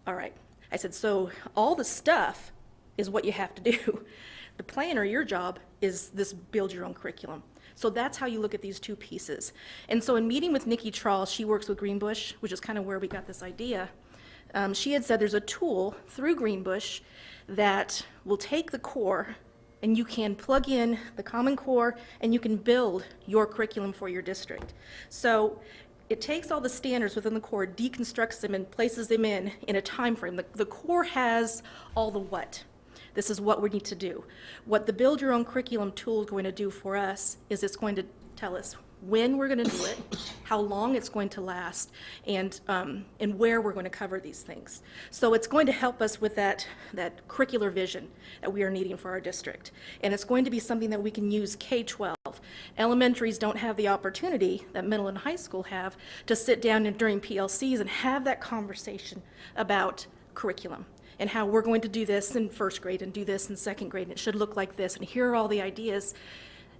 All right. I said, so all the stuff is what you have to do. The planner, your job, is this build your own curriculum. So that's how you look at these two pieces. And so in meeting with Nikki Trawl, she works with Greenbush, which is kind of where we got this idea. She had said there's a tool through Greenbush that will take the core and you can plug in the Common Core and you can build your curriculum for your district. So it takes all the standards within the core, deconstructs them and places them in a time frame. The core has all the what. This is what we need to do. What the Build Your Own Curriculum tool is going to do for us is it's going to tell us when we're going to do it, how long it's going to last, and where we're going to cover these things. So it's going to help us with that curricular vision that we are needing for our district. And it's going to be something that we can use K-12. Elementaries don't have the opportunity that middle and high school have to sit down and during PLCs and have that conversation about curriculum and how we're going to do this in first grade and do this in second grade, and it should look like this, and here are all the ideas.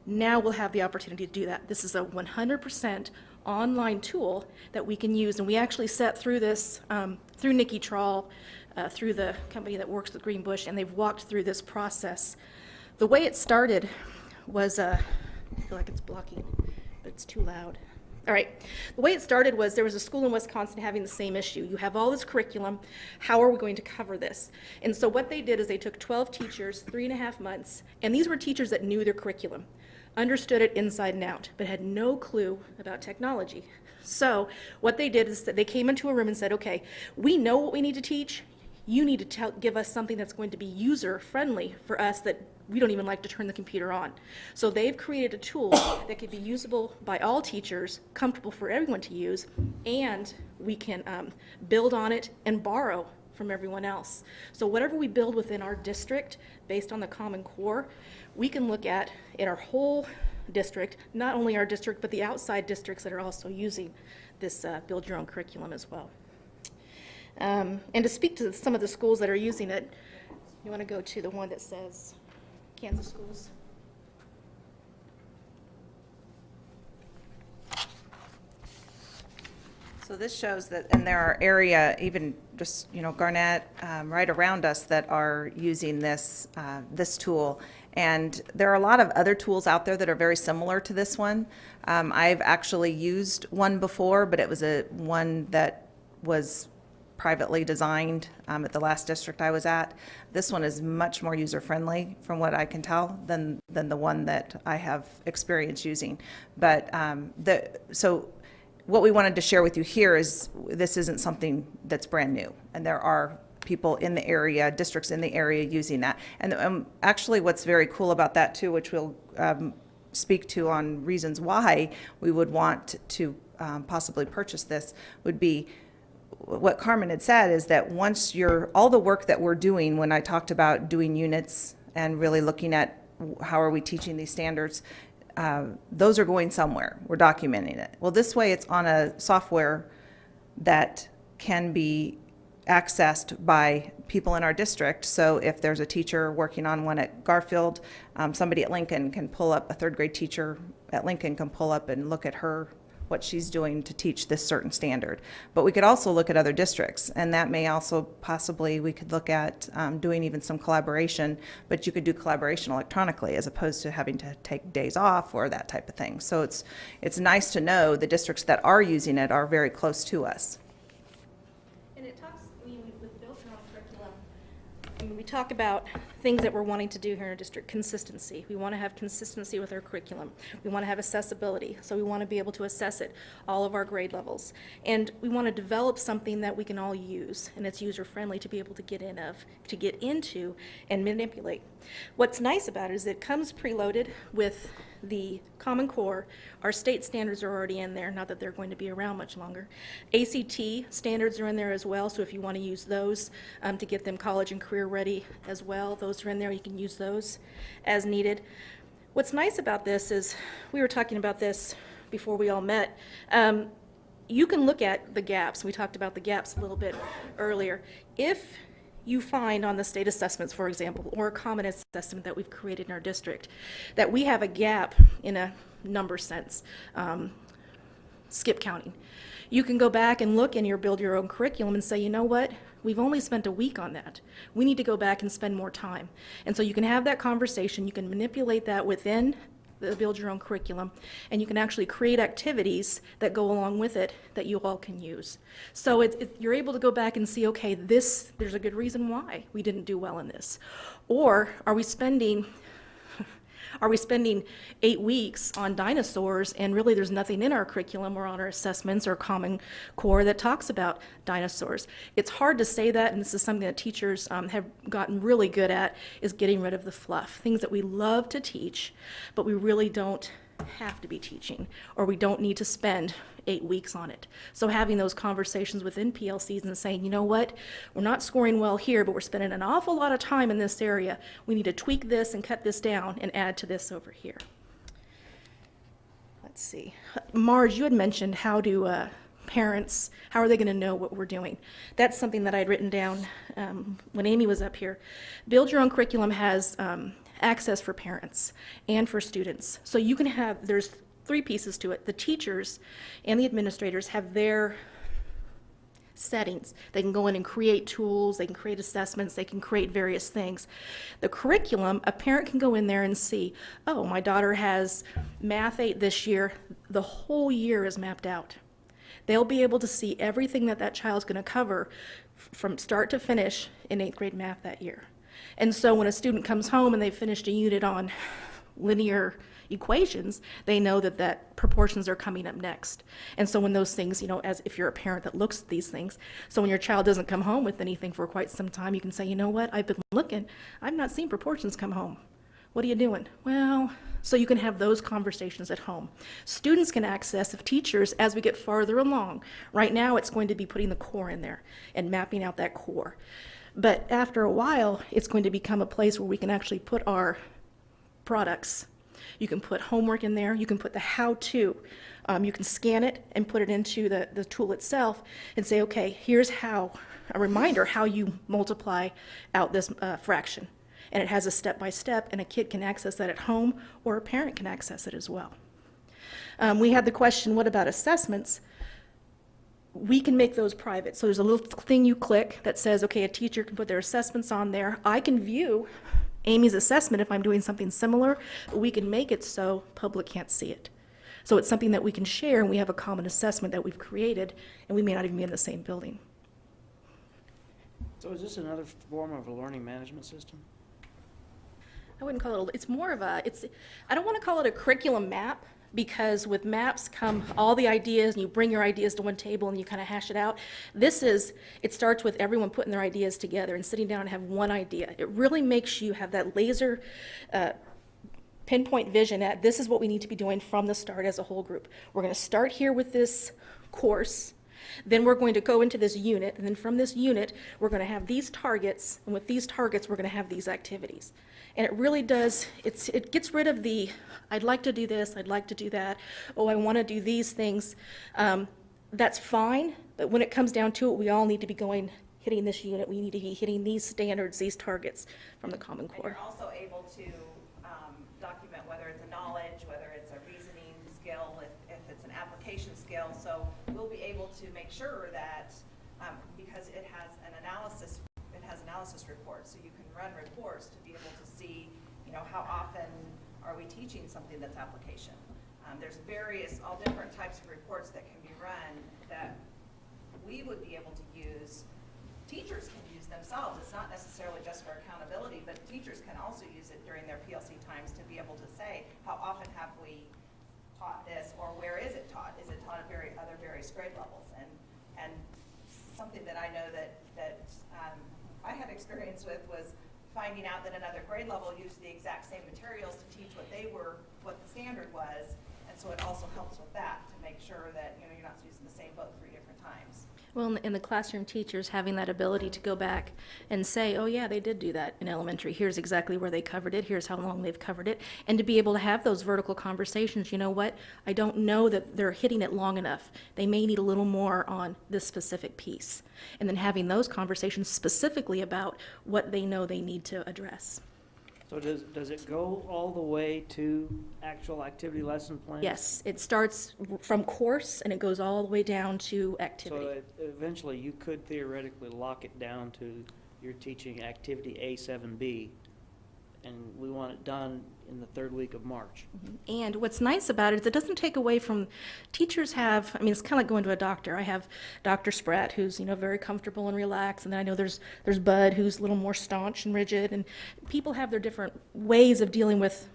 Now we'll have the opportunity to do that. This is a 100% online tool that we can use, and we actually sat through this through Nikki Trawl, through the company that works with Greenbush, and they've walked through this process. The way it started was, I feel like it's blocking, but it's too loud. All right, the way it started was there was a school in Wisconsin having the same issue. You have all this curriculum, how are we going to cover this? And so what they did is they took 12 teachers, 3.5 months, and these were teachers that knew their curriculum, understood it inside and out, but had no clue about technology. So what they did is that they came into a room and said, okay, we know what we need to teach. You need to give us something that's going to be user-friendly for us that we don't even like to turn the computer on. So they've created a tool that could be usable by all teachers, comfortable for everyone to use, and we can build on it and borrow from everyone else. So whatever we build within our district, based on the Common Core, we can look at in our whole district, not only our district, but the outside districts that are also using this Build Your Own curriculum as well. And to speak to some of the schools that are using it, you want to go to the one that says Kansas schools. So this shows that in their area, even just, Garnett, right around us that are using this, this tool. And there are a lot of other tools out there that are very similar to this one. I've actually used one before, but it was one that was privately designed at the last district I was at. This one is much more user-friendly, from what I can tell, than the one that I have experience using. But so what we wanted to share with you here is this isn't something that's brand new, and there are people in the area, districts in the area using that. And actually what's very cool about that too, which we'll speak to on reasons why we would want to possibly purchase this, would be what Carmen had said, is that once all the work that we're doing, when I talked about doing units and really looking at how are we teaching these standards, those are going somewhere. We're documenting it. Well, this way it's on a software that can be accessed by people in our district. So if there's a teacher working on one at Garfield, somebody at Lincoln can pull up, a third grade teacher at Lincoln can pull up and look at what she's doing to teach this certain standard. But we could also look at other districts, and that may also possibly, we could look at doing even some collaboration, but you could do collaboration electronically as opposed to having to take days off or that type of thing. So it's nice to know the districts that are using it are very close to us. And it talks, with Build Your Own curriculum, we talk about things that we're wanting to do here in our district. Consistency. We want to have consistency with our curriculum. We want to have accessibility, so we want to be able to assess it, all of our grade levels. And we want to develop something that we can all use, and it's user-friendly to be able to get into and manipulate. What's nice about it is it comes preloaded with the Common Core. Our state standards are already in there, not that they're going to be around much longer. ACT standards are in there as well, so if you want to use those to get them college and career ready as well, those are in there. You can use those as needed. What's nice about this is, we were talking about this before we all met, you can look at the gaps. We talked about the gaps a little bit earlier. If you find on the state assessments, for example, or a common assessment that we've created in our district, that we have a gap in a number sense, skip counting. You can go back and look in your Build Your Own curriculum and say, you know what, we've only spent a week on that. We need to go back and spend more time. And so you can have that conversation, you can manipulate that within the Build Your Own curriculum, and you can actually create activities that go along with it that you all can use. So you're able to go back and see, okay, there's a good reason why we didn't do well in this. Or are we spending Are we spending 8 weeks on dinosaurs and really there's nothing in our curriculum or on our assessments or Common Core that talks about dinosaurs? It's hard to say that, and this is something that teachers have gotten really good at, is getting rid of the fluff. Things that we love to teach, but we really don't have to be teaching, or we don't need to spend 8 weeks on it. So having those conversations within PLCs and saying, you know what, we're not scoring well here, but we're spending an awful lot of time in this area. We need to tweak this and cut this down and add to this over here. Let's see. Marge, you had mentioned how do parents, how are they going to know what we're doing? That's something that I'd written down when Amy was up here. Build Your Own Curriculum has access for parents and for students. So you can have, there's 3 pieces to it. The teachers and the administrators have their settings. They can go in and create tools, they can create assessments, they can create various things. The curriculum, a parent can go in there and see, oh, my daughter has Math 8 this year, the whole year is mapped out. They'll be able to see everything that that child's going to cover from start to finish in 8th grade math that year. And so when a student comes home and they've finished a unit on linear equations, they know that that proportions are coming up next. And so when those things, you know, as if you're a parent that looks at these things, so when your child doesn't come home with anything for quite some time, you can say, you know what, I've been looking, I've not seen proportions come home. What are you doing? Well, so you can have those conversations at home. Students can access, if teachers, as we get farther along, right now it's going to be putting the core in there and mapping out that core. But after a while, it's going to become a place where we can actually put our products. You can put homework in there, you can put the how-to. You can scan it and put it into the tool itself and say, okay, here's how, a reminder how you multiply out this fraction. And it has a step-by-step, and a kid can access that at home, or a parent can access it as well. We had the question, what about assessments? We can make those private. So there's a little thing you click that says, okay, a teacher can put their assessments on there. I can view Amy's assessment if I'm doing something similar, but we can make it so public can't see it. So it's something that we can share, and we have a common assessment that we've created, and we may not even be in the same building. So is this another form of a learning management system? I wouldn't call it, it's more of a, I don't want to call it a curriculum map, because with maps come all the ideas, and you bring your ideas to one table and you kind of hash it out. It starts with everyone putting their ideas together and sitting down and have one idea. It really makes you have that laser pinpoint vision at this is what we need to be doing from the start as a whole group. We're going to start here with this course, then we're going to go into this unit, and then from this unit, we're going to have these targets, and with these targets, we're going to have these activities. And it really does, it gets rid of the, I'd like to do this, I'd like to do that, oh, I want to do these things. That's fine, but when it comes down to it, we all need to be hitting this unit, we need to be hitting these standards, these targets from the Common Core. And you're also able to document whether it's a knowledge, whether it's a reasoning skill, if it's an application skill. So we'll be able to make sure that, because it has analysis reports, so you can run reports to be able to see, you know, how often are we teaching something that's application. There's all different types of reports that can be run that we would be able to use. Teachers can use themselves. It's not necessarily just for accountability, but teachers can also use it during their PLC times to be able to say, how often have we taught this, or where is it taught? Is it taught at other various grade levels? And something that I know that I had experience with was finding out that another grade level used the exact same materials to teach what the standard was, and so it also helps with that to make sure that, you know, you're not using the same book 3 different times. Well, in the classroom, teachers having that ability to go back and say, oh yeah, they did do that in elementary. Here's exactly where they covered it. Here's how long they've covered it. And to be able to have those vertical conversations, you know what? I don't know that they're hitting it long enough. They may need a little more on this specific piece. And then having those conversations specifically about what they know they need to address. So does it go all the way to actual activity lesson plans? Yes, it starts from course and it goes all the way down to activity. So eventually you could theoretically lock it down to you're teaching activity A7B, and we want it done in the 3rd week of March. And what's nice about it is it doesn't take away from, teachers have, I mean, it's kind of like going to a doctor. I have Dr. Spratt, who's, you know, very comfortable and relaxed, and then I know there's Bud, who's a little more staunch and rigid, and people have their different ways of dealing with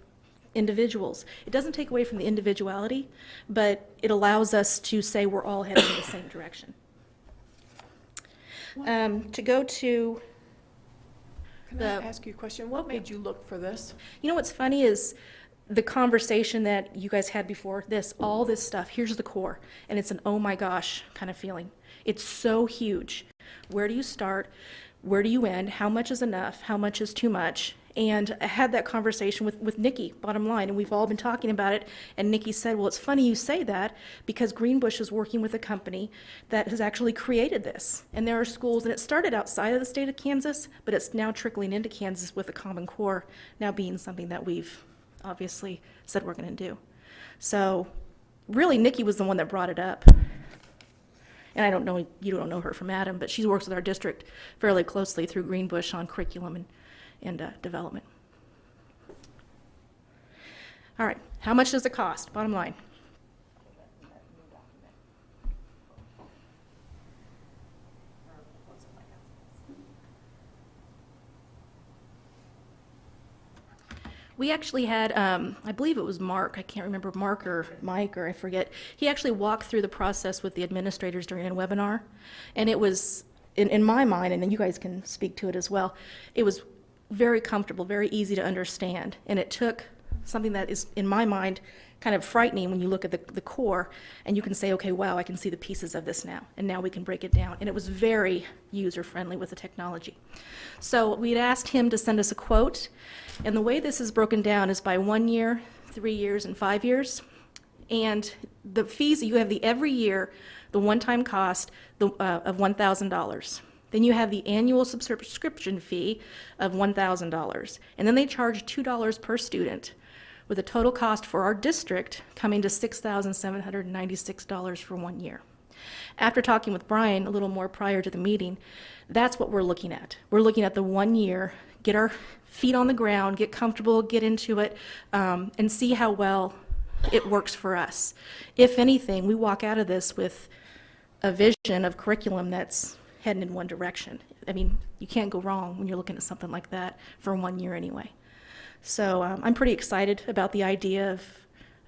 individuals. It doesn't take away from the individuality, but it allows us to say we're all heading in the same direction. To go to Can I ask you a question? What made you look for this? You know what's funny is the conversation that you guys had before this, all this stuff, here's the core, and it's an oh my gosh kind of feeling. It's so huge. Where do you start? Where do you end? How much is enough? How much is too much? And I had that conversation with Nikki, bottom line, and we've all been talking about it, and Nikki said, well, it's funny you say that because Greenbush is working with a company that has actually created this. And there are schools, and it started outside of the state of Kansas, but it's now trickling into Kansas with the Common Core now being something that we've obviously said we're going to do. So really, Nikki was the one that brought it up. And I don't know, you don't know her from Adam, but she works with our district fairly closely through Greenbush on curriculum and development. All right, how much does it cost? Bottom line. We actually had, I believe it was Mark, I can't remember, Mark or Mike, or I forget. He actually walked through the process with the administrators during a webinar. And it was, in my mind, and then you guys can speak to it as well, it was very comfortable, very easy to understand. And it took something that is, in my mind, kind of frightening when you look at the core and you can say, okay, wow, I can see the pieces of this now. And now we can break it down. And it was very user-friendly with the technology. So we'd asked him to send us a quote. And the way this is broken down is by 1 year, 3 years, and 5 years. And the fees, you have the every year, the one-time cost of $1,000. Then you have the annual subscription fee of $1,000. And then they charge $2 per student, with a total cost for our district coming to $6,796 for 1 year. After talking with Brian a little more prior to the meeting, that's what we're looking at. We're looking at the 1 year, get our feet on the ground, get comfortable, get into it, and see how well it works for us. If anything, we walk out of this with a vision of curriculum that's heading in one direction. I mean, you can't go wrong when you're looking at something like that for 1 year anyway. So I'm pretty excited about the idea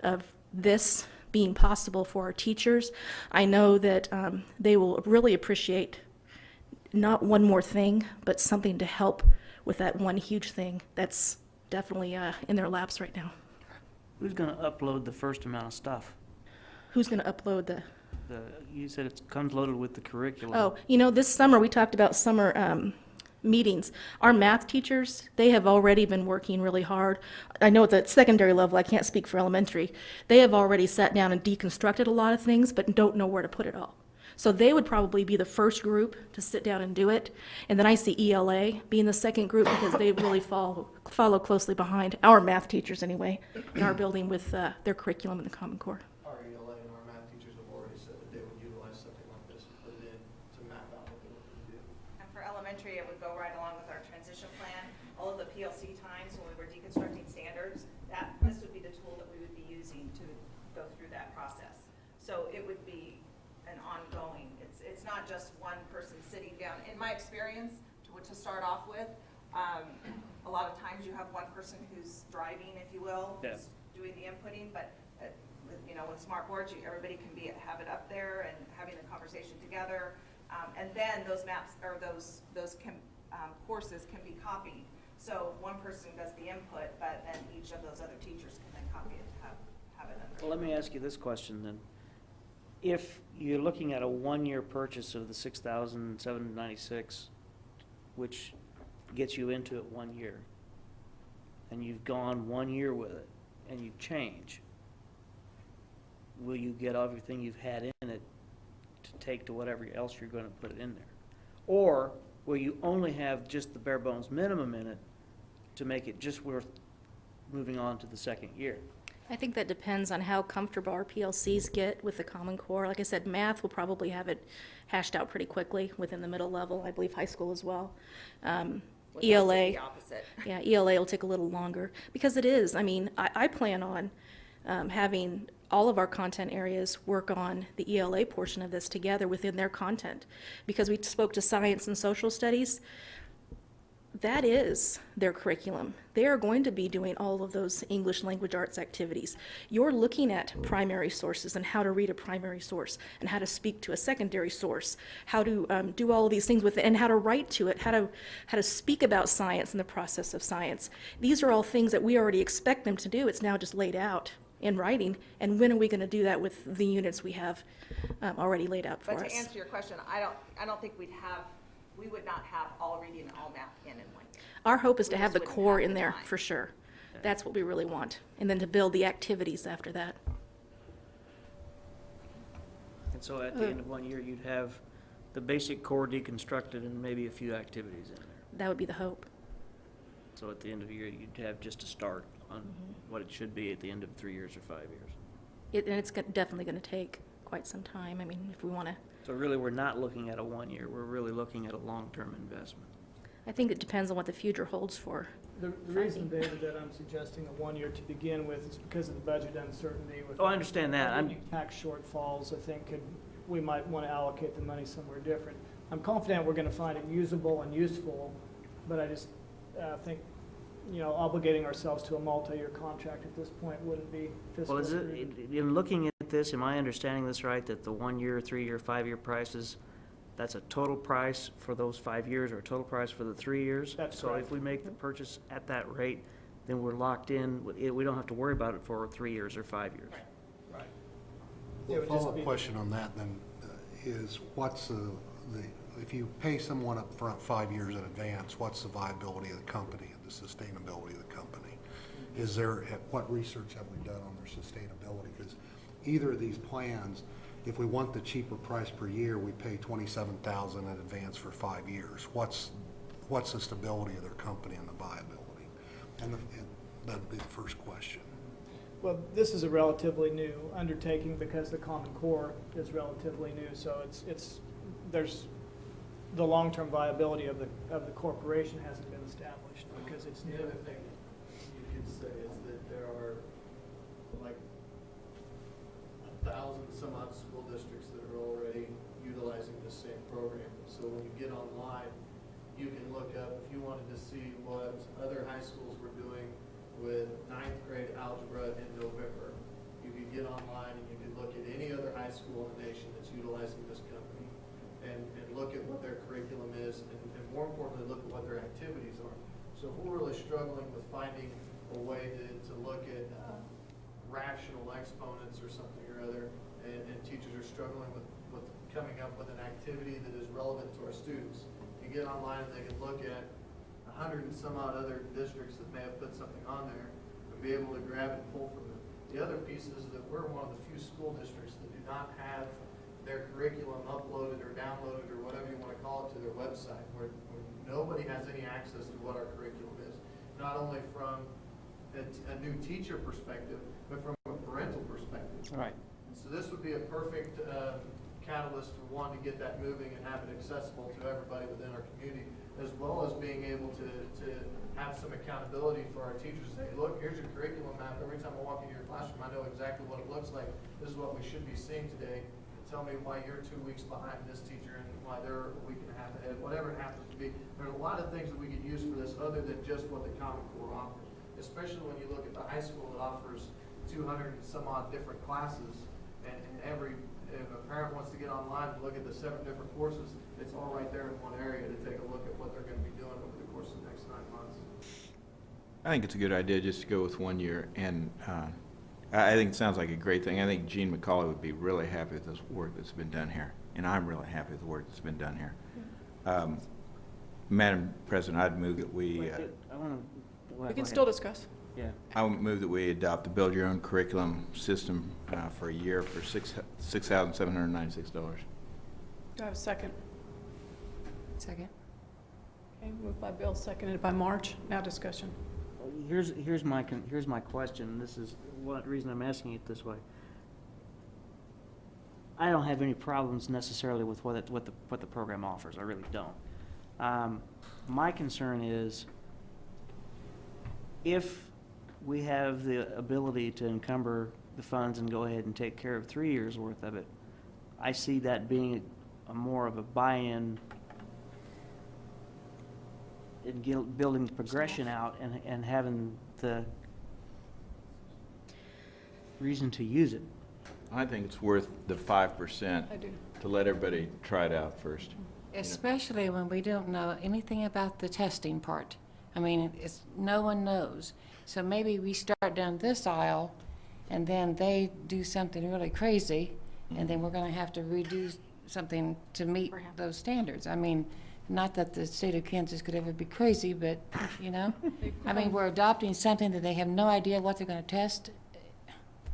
of this being possible for our teachers. I know that they will really appreciate not one more thing, but something to help with that one huge thing that's definitely in their laps right now. Who's going to upload the first amount of stuff? Who's going to upload the... You said it comes loaded with the curriculum. Oh, you know, this summer we talked about summer meetings. Our math teachers, they have already been working really hard. I know at the secondary level, I can't speak for elementary, they have already sat down and deconstructed a lot of things, but don't know where to put it all. So they would probably be the first group to sit down and do it. And then I see ELA being the second group because they really follow closely behind our math teachers anyway, in our building with their curriculum in the Common Core. Our ELA and our math teachers have already said that they would utilize something like this and put it in to map out what they're looking to do. And for elementary, it would go right along with our transition plan. All of the PLC times when we were deconstructing standards, this would be the tool that we would be using to go through that process. So it would be an ongoing, it's not just one person sitting down. In my experience, to start off with, a lot of times you have one person who's driving, if you will, who's doing the inputting, but with smart boards, everybody can have it up there and having the conversation together. And then those maps or those courses can be copied. So one person does the input, but then each of those other teachers can then copy it to have it under. Well, let me ask you this question then. If you're looking at a 1 year purchase of the $6,796, which gets you into it 1 year, and you've gone 1 year with it, and you change, will you get everything you've had in it to take to whatever else you're going to put it in there? Or will you only have just the bare bones minimum in it to make it just worth moving on to the second year? I think that depends on how comfortable our PLCs get with the Common Core. Like I said, math will probably have it hashed out pretty quickly within the middle level, I believe high school as well. ELA, The opposite. yeah, ELA will take a little longer because it is. I mean, I plan on having all of our content areas work on the ELA portion of this together within their content, because we spoke to science and social studies. that is their curriculum. They are going to be doing all of those English language arts activities. You're looking at primary sources and how to read a primary source and how to speak to a secondary source, how to do all of these things with it, and how to write to it, how to speak about science and the process of science. These are all things that we already expect them to do. It's now just laid out in writing. And when are we going to do that with the units we have already laid out for But us? to answer your question, I don't think we would not have all reading and all math in 1 year. Our hope is to We have just the wouldn't core have in the there, time. for sure. That's what we really want. And then to build the activities after that. And so at the end of 1 year, you'd have the basic core deconstructed and maybe a few activities in there. That would be the hope. So at the end of the year, you'd have just a start on what it should be at the end of 3 years or 5 years. And it's definitely going to take quite some time. I mean, if we want to, So really, we're not looking at a 1 year, we're really looking at a long-term investment. I think it depends on what the future holds for. The reason, David, that I'm suggesting a 1 year to begin with is because of the budget uncertainty with. Oh, I understand that. Any tax shortfalls, I think we might want to allocate the money somewhere different. I'm confident we're going to find it usable and useful, but I just think, obligating ourselves to a multi-year contract at this point wouldn't be fiscally Well, is it, prudent. in looking at this, am I understanding this right, that the 1 year, 3 year, 5 year prices, that's a total price for those 5 years or a total price for the 3 years? That's So correct. if we make the purchase at that rate, then we're locked in, we don't have to worry about it for 3 years or 5 years. Right. Well, It would just follow-up be- question on that then is what's if you pay someone up front 5 years in advance, what's the viability of the company and the sustainability of the company? What research have we done on their sustainability? Because either of these plans, if we want the cheaper price per year, we pay $27,000 in advance for 5 years. What's the stability of their company and the viability? And that'd be the first question. Well, this is a relatively new undertaking because the Common Core is relatively new, so there's the long-term viability of the corporation hasn't been established because it's new. The other thing you could say is that there are like 1,000 some odd school districts that are already utilizing the same program. So when you get online, you can look up, if you wanted to see what other high schools were doing with 9th grade algebra in November, you could get online and you could look at any other high school in the nation that's utilizing this company and look at what their curriculum is and more importantly, look at what their activities are. So if we're really struggling with finding a way to look at rational exponents or something or other, and teachers are struggling with coming up with an activity that is relevant to our students, you get online and they can look at 100 and some odd other districts that may have put something on there and be able to grab and pull from it. The other piece is that we're one of the few school districts that do not have their curriculum uploaded or downloaded or whatever you want to call it to their website, where nobody has any access to what our curriculum is, not only from a new teacher perspective, but from a parental perspective. Right. And so this would be a perfect catalyst for one, to get that moving and have it accessible to everybody within our community, as well as being able to have some accountability for our teachers. Say, look, here's your curriculum map. Every time I walk into your classroom, I know exactly what it looks like. This is what we should be seeing today. Tell me why you're 2 weeks behind this teacher and why they're a week and a half ahead, whatever it happens to be. There's a lot of things that we could use for this other than just what the Common Core offers, especially when you look at the high school that offers 200 and some odd different classes, and if a parent wants to get online and look at the 7 different courses, it's all right there in one area to take a look at what they're going to be doing over the course of the next 9 months. I think it's a good idea just to go with 1 year, and I think it sounds like a great thing. I think Gene McCauley would be really happy with this work that's been done here, and I'm really happy with the work that's been done here. Madam President, I'd move that we We can still discuss. Yeah. I would move that we adopt the Build Your Own Curriculum system for a year for $6,796. Do I have a second? Second. Okay, moved by Bill, seconded by March. Now discussion. Here's my question. This is one reason I'm asking it this way. I don't have any problems necessarily with what the program offers. I really don't. My concern is if we have the ability to encumber the funds and go ahead and take care of 3 years worth of it, I see that being a more of a buy-in in building the progression out and having the reason to use it. I think it's worth the 5% I do. to let everybody try it out first. Especially when we don't know anything about the testing part. I mean, no one knows. So maybe we start down this aisle, and then they do something really crazy, and then we're gonna have to redo something to meet those standards. I mean, not that the state of Kansas could ever be crazy, but, you know? I mean, we're adopting something that they have no idea what they're gonna test.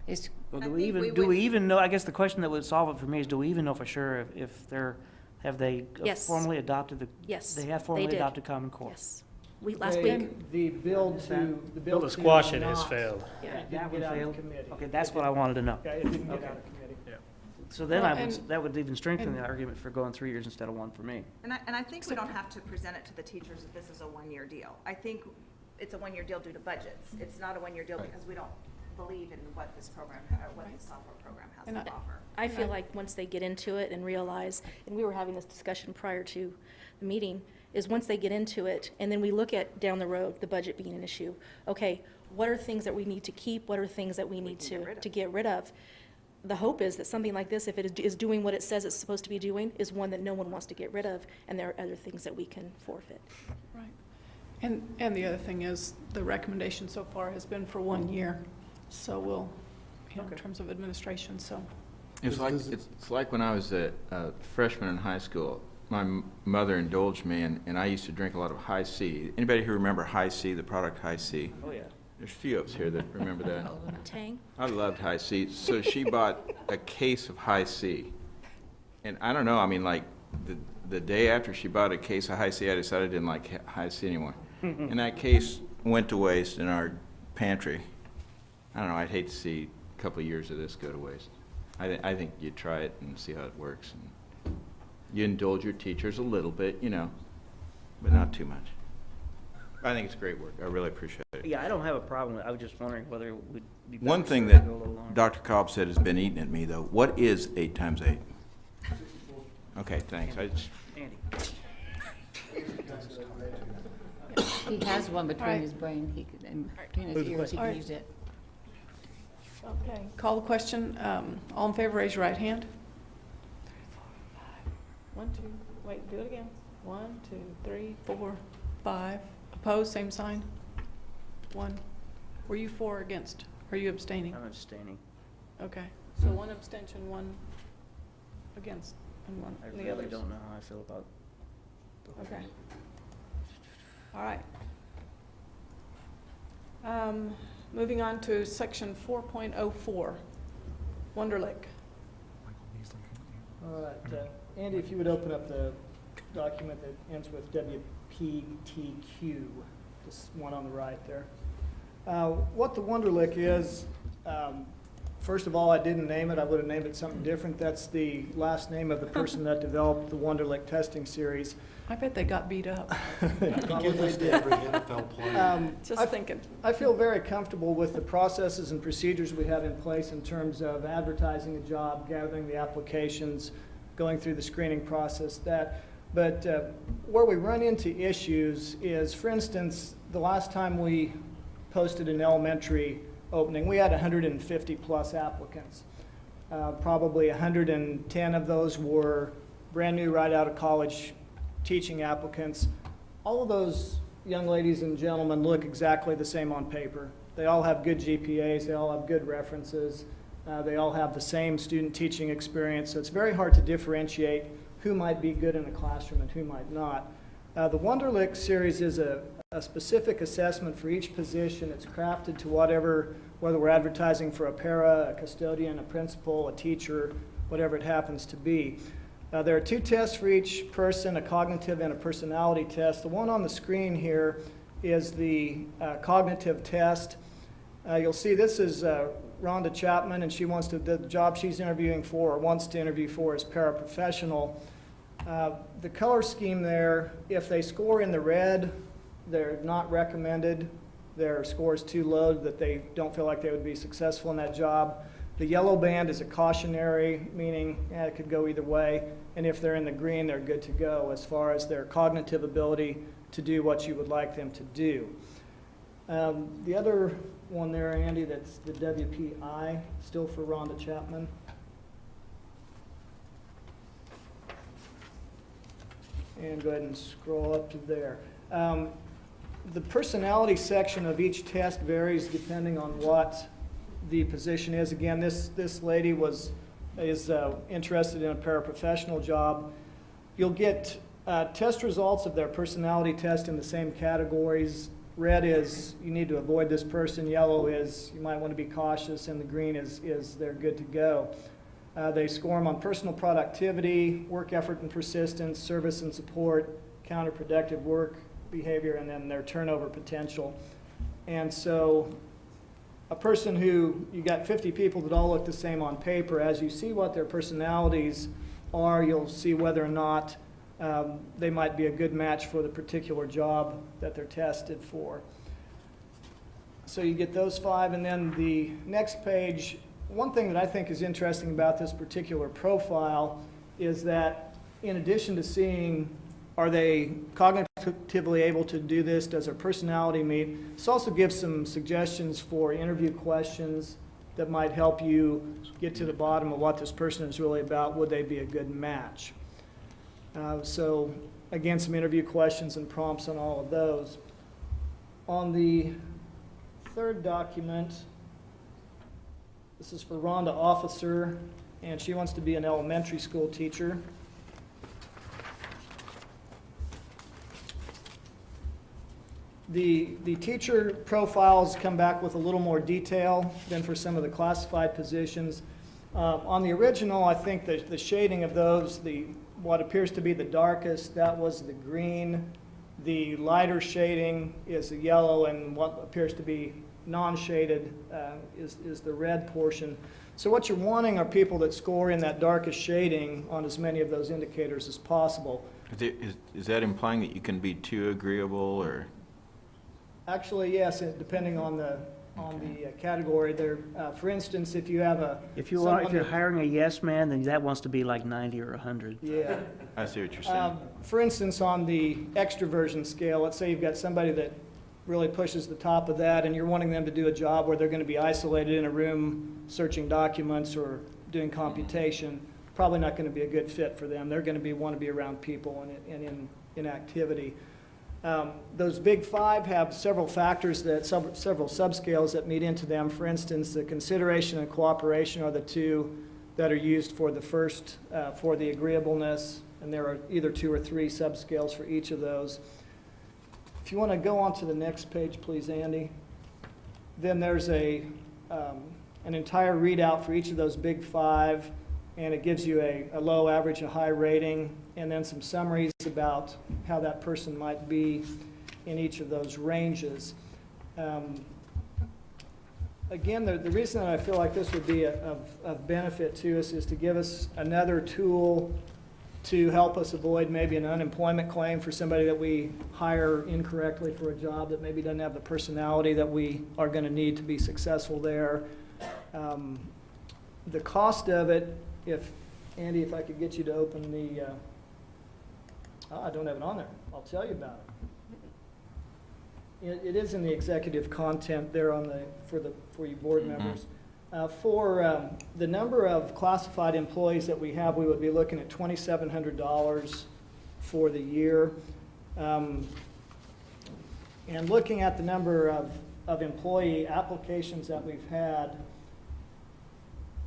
It's, Well, I do we think we even, do would- we even know, I guess the question that would solve it for me is, do we even know for sure if they're, have they Yes. formally adopted the? Yes, They have they formally did. adopted Common Core? Yes. Last They- week. The build to, the Bill build to to squash it has not- failed. Yeah. It didn't That one get out of failed? committee. Okay, that's what I wanted to know. Yeah, it didn't get Okay. out of committee. So then Well, I would, and- that would even strengthen the and- argument for going 3 years instead of 1 for me. And I think we don't have to present it to the teachers that this is a one-year deal. I think it's a one-year deal due to budgets. It's not a one-year deal because we don't believe in what this program, or what this software program has And to offer. I feel like once they get into it and realize, and we were having this discussion prior to the meeting, is once they get into it, and then we look at down the road, the budget being an issue, okay, what are things that we need to keep, what are things that we need to get rid of? The hope is that something like this, if it is doing what it says it's supposed to be doing, is one that no one wants to get rid of, and there are other things that we can forfeit. Right. And the other thing is, the recommendation so far has been for 1 year. So we'll, you know, in terms of administration, so. It's like, it's like when I was a freshman in high school, my mother indulged me, and I used to drink a lot of High C. Anybody who remember High C, the product High C? Oh, yeah. There's a few of us here that remember that. Tang? I loved High C. So she bought a case of High C. And I don't know, I mean, like, the day after she bought a case of High C, I decided I didn't like High C anymore. And that case went to waste in our pantry. I don't know, I'd hate to see a couple of years of this go to waste. I think you try it and see how it works. And you indulge your teachers a little bit, you know, but not too much. I think it's great work. I really appreciate it. Yeah, I don't have a problem with it. I was just wondering whether it would be better One thing for it to that go a little longer. Dr. Cobb said has been eating at me, though. What is 8 times 8? Okay, thanks. Andy. he has one All right. between his brain, he could, and between his ears, he All can right. use it. Okay. Call the question. All in favor, raise your right hand. 1, 2, wait, do it again. 1, 2, 3, 4, 5. Opposed, same sign. 1. Were you for or against? Are you abstaining? I'm abstaining. Okay. So 1 abstention, 1 against, and 1 I the really others. don't know how I feel about the whole Okay. thing. All right. Moving on to section 4.04, Wonderlic. Michael Beasley, can you- All right, Andy, if you would open up the document that ends with WPTQ, this one on the right there. What the Wonderlic is, first of all, I didn't name it. I would have named it something different. That's the last name of the person that developed the Wonderlic testing series. I bet they got beat up. They Give probably this did. to every NFL player. Just thinking. I feel very comfortable with the processes and procedures we have in place in terms of advertising a job, gathering the applications, going through the screening process, but where we run into issues is, for instance, the last time we posted an elementary opening, we had 150 plus applicants. Probably 110 of those were brand new, right out of college teaching applicants. All of those young ladies and gentlemen look exactly the same on paper. They all have good GPAs, they all have good references, they all have the same student teaching experience, so it's very hard to differentiate who might be good in a classroom and who might not. The Wonderlic series is a specific assessment for each position. It's crafted to whether we're advertising for a para, a custodian, a principal, a teacher, whatever it happens to be. There are 2 tests for each person, a cognitive and a personality test. The one on the screen here is the cognitive test. You'll see this is Rhonda Chapman, and she wants to, the job she's interviewing for or wants to interview for is paraprofessional. The color scheme there, if they score in the red, they're not recommended. Their score is too low that they don't feel like they would be successful in that job. The yellow band is a cautionary, meaning it could go either way. And if they're in the green, they're good to go as far as their cognitive ability to do what you would like them to do. The other one there, Andy, that's the WPI, still for Rhonda Chapman. And go ahead and scroll up to there. The personality section of each test varies depending on what the position is. Again, this lady is interested in a paraprofessional job. You'll get test results of their personality test in the same categories. Red is you need to avoid this person, yellow is you might want to be cautious, and the green is they're good to go. They score them on personal productivity, work effort and persistence, service and support, counterproductive work behavior, and then their turnover potential. And so a person who, you got 50 people that all look the same on paper, as you see what their personalities are, you'll see whether or not they might be a good match for the particular job that they're tested for. So you get those 5, and then the next page, one thing that I think is interesting about this particular profile is that in addition to seeing are they cognitively able to do this, does their personality meet, this also gives some suggestions for interview questions that might help you get to the bottom of what this person is really about. Would they be a good match? So again, some interview questions and prompts on all of those. On the third document, this is for Rhonda Officer, and she wants to be an elementary school teacher. The teacher profiles come back with a little more detail than for some of the classified positions. On the original, I think the shading of those, what appears to be the darkest, that was the green. The lighter shading is the yellow, and what appears to be non-shaded is the red portion. So what you're wanting are people that score in that darkest shading on as many of those indicators as possible. Is that implying that you can be too agreeable, or? Actually, yes, depending on the category. There, for instance, if you have If you're hiring a yes man, then that wants to be like 90 or 100. Yeah. I see what you're saying. For instance, on the extroversion scale, let's say you've got somebody that really pushes the top of that, and you're wanting them to do a job where they're going to be isolated in a room searching documents or doing computation. Probably not going to be a good fit for them. They're going to want to be around people and in activity. Those big 5 have several factors, several subscales that meet into them. For instance, the consideration and cooperation are the 2 that are used for the first, for the agreeableness, and there are either 2 or 3 subscales for each of those. If you want to go on to the next page, please, Andy. Then there's an entire readout for each of those big 5, and it gives you a low, average, a high rating, and then some summaries about how that person might be in each of those ranges. Again, the reason that I feel like this would be of benefit to us is to give us another tool to help us avoid maybe an unemployment claim for somebody that we hire incorrectly for a job that maybe doesn't have the personality that we are going to need to be successful there. The cost of it, Andy, if I could get you to open the, I don't have it on there. I'll tell you about it. It is in the executive content there on for you board members. For the number of classified employees that we have, we would be looking at $2,700 for the year. And looking at the number of employee applications that we've had,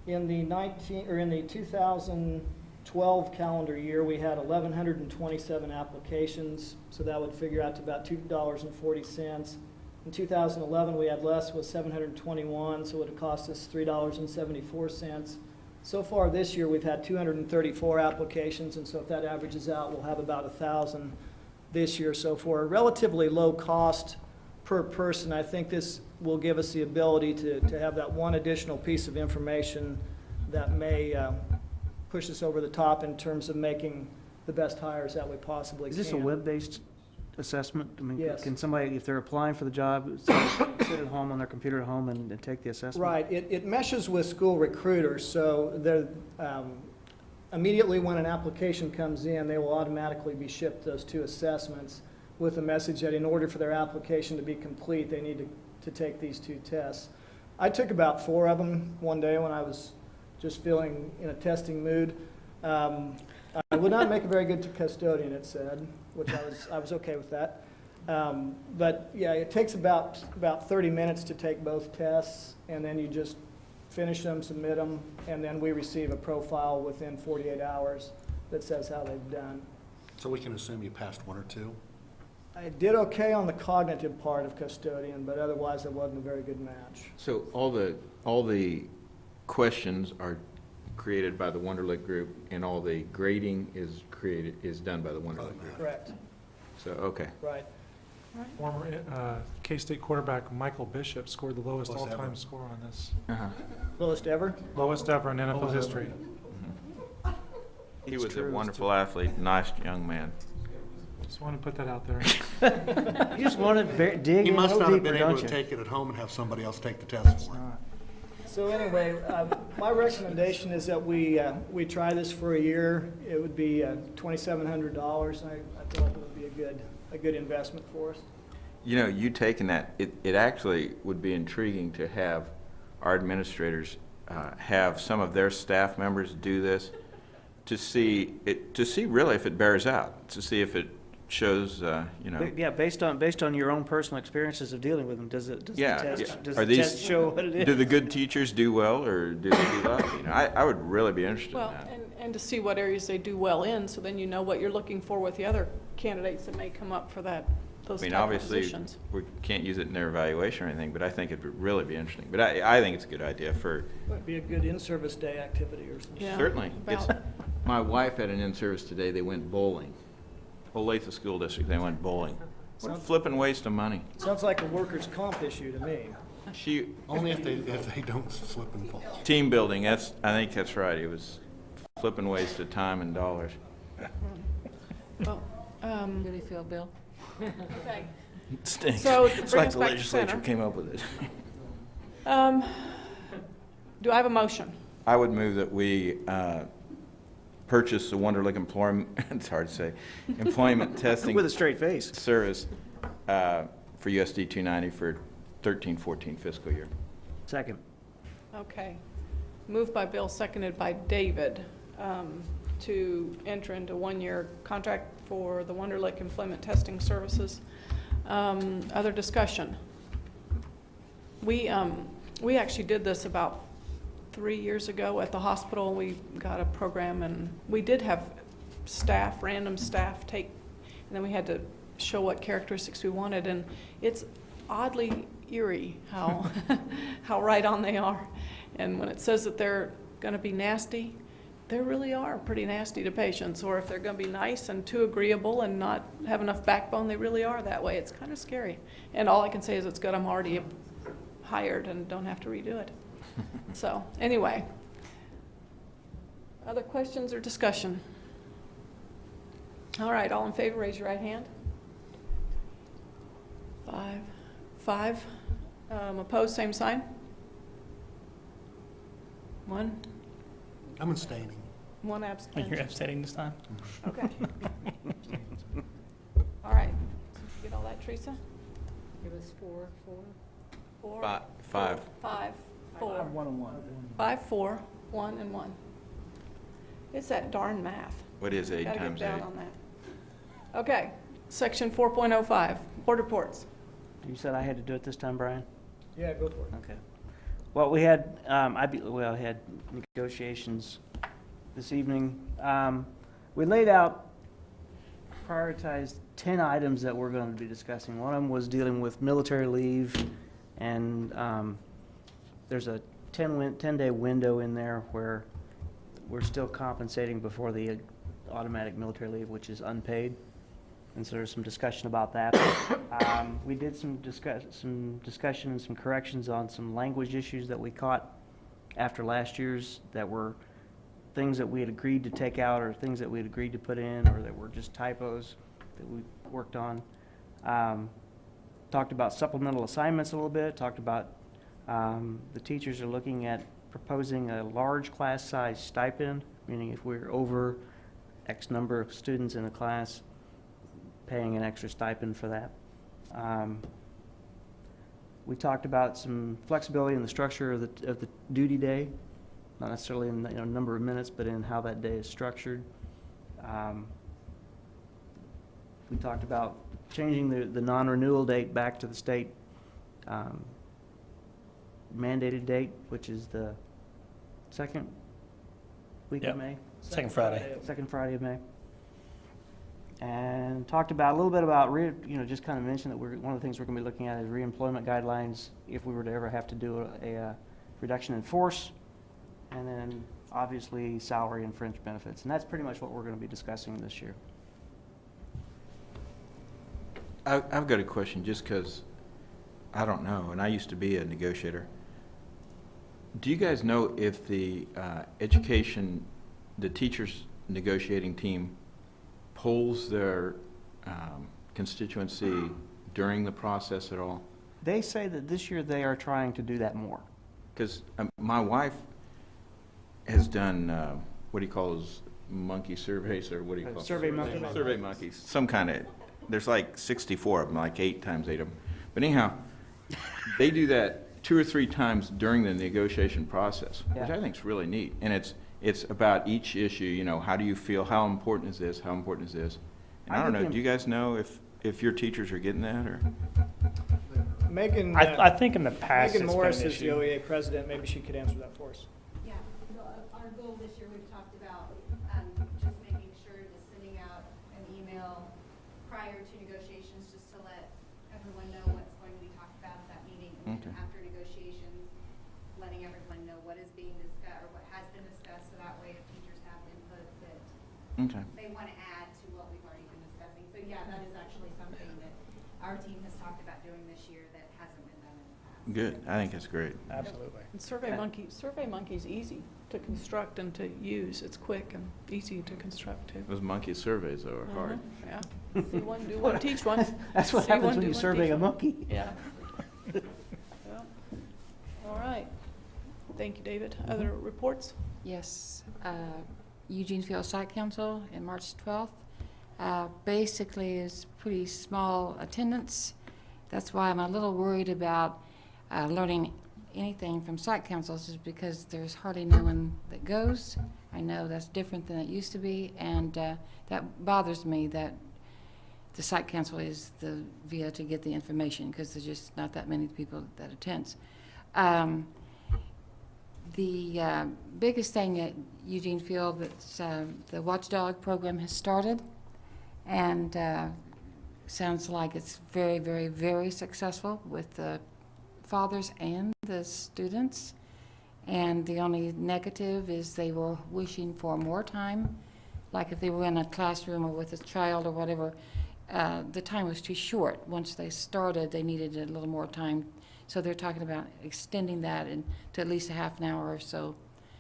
in the 2012 calendar year, we had 1,127 applications, so that would figure out to about $2.40. In 2011, we had less, was 721, so it would have cost us $3.74. So far this year, we've had 234 applications, and so if that averages out, we'll have about 1,000 this year. So for a relatively low cost per person, I think this will give us the ability to have that one additional piece of information that may push us over the top in terms of making the best hires that we possibly can. Is this a web-based assessment? I mean, Yes. can somebody, if they're applying for the job, sit at home on their computer at home and take the assessment? Right, it meshes with school recruiters, so they're, immediately when an application comes in, they will automatically be shipped those 2 assessments with a message that in order for their application to be complete, they need to take these 2 tests. I took about 4 of them one day when I was just feeling in a testing mood. I would not make a very good custodian, it said, which I was okay with that. But yeah, it takes about 30 minutes to take both tests, and then you just finish them, submit them, and then we receive a profile within 48 hours that says how they've done. So we can assume you passed 1 or 2? I did okay on the cognitive part of custodian, but otherwise it wasn't a very good match. So all the questions are created by the Wonderlic group, and all the grading is done by the Wonderlic group? Correct, So, okay. right. Former K-State quarterback Michael Bishop scored the lowest Lowest all-time ever. score on this. Lowest ever? Lowest ever in NFL history. He It's was a true, it's wonderful athlete, nice young man. Just want to put that out there. You just want to dig He in a must little not have deeper, been able don't to you? take it at home and have somebody else take the test for him. So anyway, my recommendation is that we try this for a year. It would be $2,700. I feel like it would be a good investment for us. You know, you taking that, it actually would be intriguing to have our administrators have some of their staff members do this to see really if it bears out, to see if it shows, you know. Yeah, based on your own personal experiences of dealing with them, does the Are test show what it is? Do the good teachers do well, or do they do well? You know, I would really be interested Well, in that. and to see what areas they do well in, so then you know what you're looking for with the other candidates that may come up for those I mean, type of obviously, positions. we can't use it in their evaluation or anything, but I think it would really be interesting. But I think it's a good idea for, It'd be a good in-service day activity or something. Yeah, certainly. It's, about- my wife had an in-service today, they went bowling. Olathe School District, they went bowling. What a flippin' waste of money. Sounds like a workers' comp issue to me. She, Only if they don't slip and fall. team building, I think that's right. It was flippin' waste of time and dollars. Well, Really feel, Bill? okay. It stinks. So, to It's bring like us the back to legislature center. came up with it. Do I have a motion? I would move that we purchase the Wonderlic employment, it's hard to say, employment testing With a straight face. service for USD 290 for 13-14 fiscal year. Second. Okay. Moved by Bill, seconded by David, to enter into one-year contract for the Wonderlic Employment Testing Services. Other discussion? We actually did this about 3 years ago at the hospital. We got a program, and we did have staff, random staff take, and then we had to show what characteristics we wanted, and it's oddly eerie how, how right on they are. And when it says that they're gonna be nasty, they really are pretty nasty to patients, or if they're gonna be nice and too agreeable and not have enough backbone, they really are that way. It's kind of scary. And all I can say is it's good I'm already hired and don't have to redo it. So, anyway. Other questions or discussion? All right, all in favor, raise your right hand. 5. Opposed, same sign. 1 I'm abstaining. You're abstention. abstaining this time? Okay. All right. Did you get all that, Teresa? It was 4. 4. 5. 5, 4. 1 and 1. 5, 4, 1, and 1. It's that darn math. What is 8 Gotta get times 8? down on that. Okay, section 4.05, board reports. You said I had to do it this time, Brian? Yeah, go for it. Okay. Well, we had, I had negotiations this evening. We laid out, prioritized 10 items that we're going to be discussing. One of them was dealing with military leave, and there's a 10-day window in there where we're still compensating before the automatic military leave, which is unpaid. And so there's some discussion about that. We did some discussion and some corrections on some language issues that we caught after last year's that were things that we had agreed to take out or things that we had agreed to put in or that were just typos that we worked on. Talked about supplemental assignments a little bit, talked about the teachers are looking at proposing a large class size stipend, meaning if we're over X number of students in a class, paying an extra stipend for that. We talked about some flexibility in the structure of the duty day, not necessarily in the number of minutes, but in how that day is structured. We talked about changing the non-renewal date back to the state mandated date, which is the second week Yep. of May. Second Friday. Second Friday of May. And talked about a little bit about, just kind of mentioned that one of the things we're going to be looking at is reemployment guidelines if we were to ever have to do a reduction in force, and then obviously salary and fringe benefits. And that's pretty much what we're going to be discussing this year. I've got a question, just because I don't know, and I used to be a negotiator. Do you guys know if the the teachers' negotiating team polls their constituency during the process at all? They say that this year they are trying to do that more. Because my wife has done, what do you call those monkey surveys, or what do you call Survey monkeys. Survey monkeys. Some kind of, there's like 64 of them, like 8 times 8 of them. But anyhow, they do that 2 or 3 times during the negotiation process, which Yeah. I think is really neat. And it's about each issue, how do you feel, how important is this, how important is this? And I don't know, do you guys know if your teachers are getting that, or? Megan, I think in the past Megan it's been Morris an is the issue. OEA president. Maybe she could answer that for us. Yeah, our goal this year, we've talked about just making sure, just sending out an email prior to negotiations, just to let everyone know what's going to be talked about at that meeting. And Okay. then after negotiations, letting everyone know what is being discussed, or what has been discussed, so that way if teachers have input that Okay. they want to add to what we've already been discussing. So yeah, that is actually something that our team has talked about doing this year that hasn't been done in the past. Good, I think that's great. Absolutely. And SurveyMonkey's easy to construct and to use. It's quick and easy to construct too. Those monkey surveys, though, are hard. Yeah. See one, do one, teach one. That's what See happens one, when do you one, survey teach a one. monkey. Yeah. Yeah. All right. Thank you, David. Other reports? Yes, Eugene Field Site Council in March 12th. Basically is pretty small attendance. That's why I'm a little worried about learning anything from site councils, is because there's hardly no one that goes. I know that's different than it used to be, and that bothers me that the site council is the via to get the information, because there's just not that many people that attends. The biggest thing at Eugene Field, that's the Watchdog program has started, and sounds like it's very, very, very successful with the fathers and the students. And the only negative is they were wishing for more time, like if they were in a classroom or with a child or whatever, the time was too short. Once they started, they needed a little more time. So they're talking about extending that to at least a half an hour or so,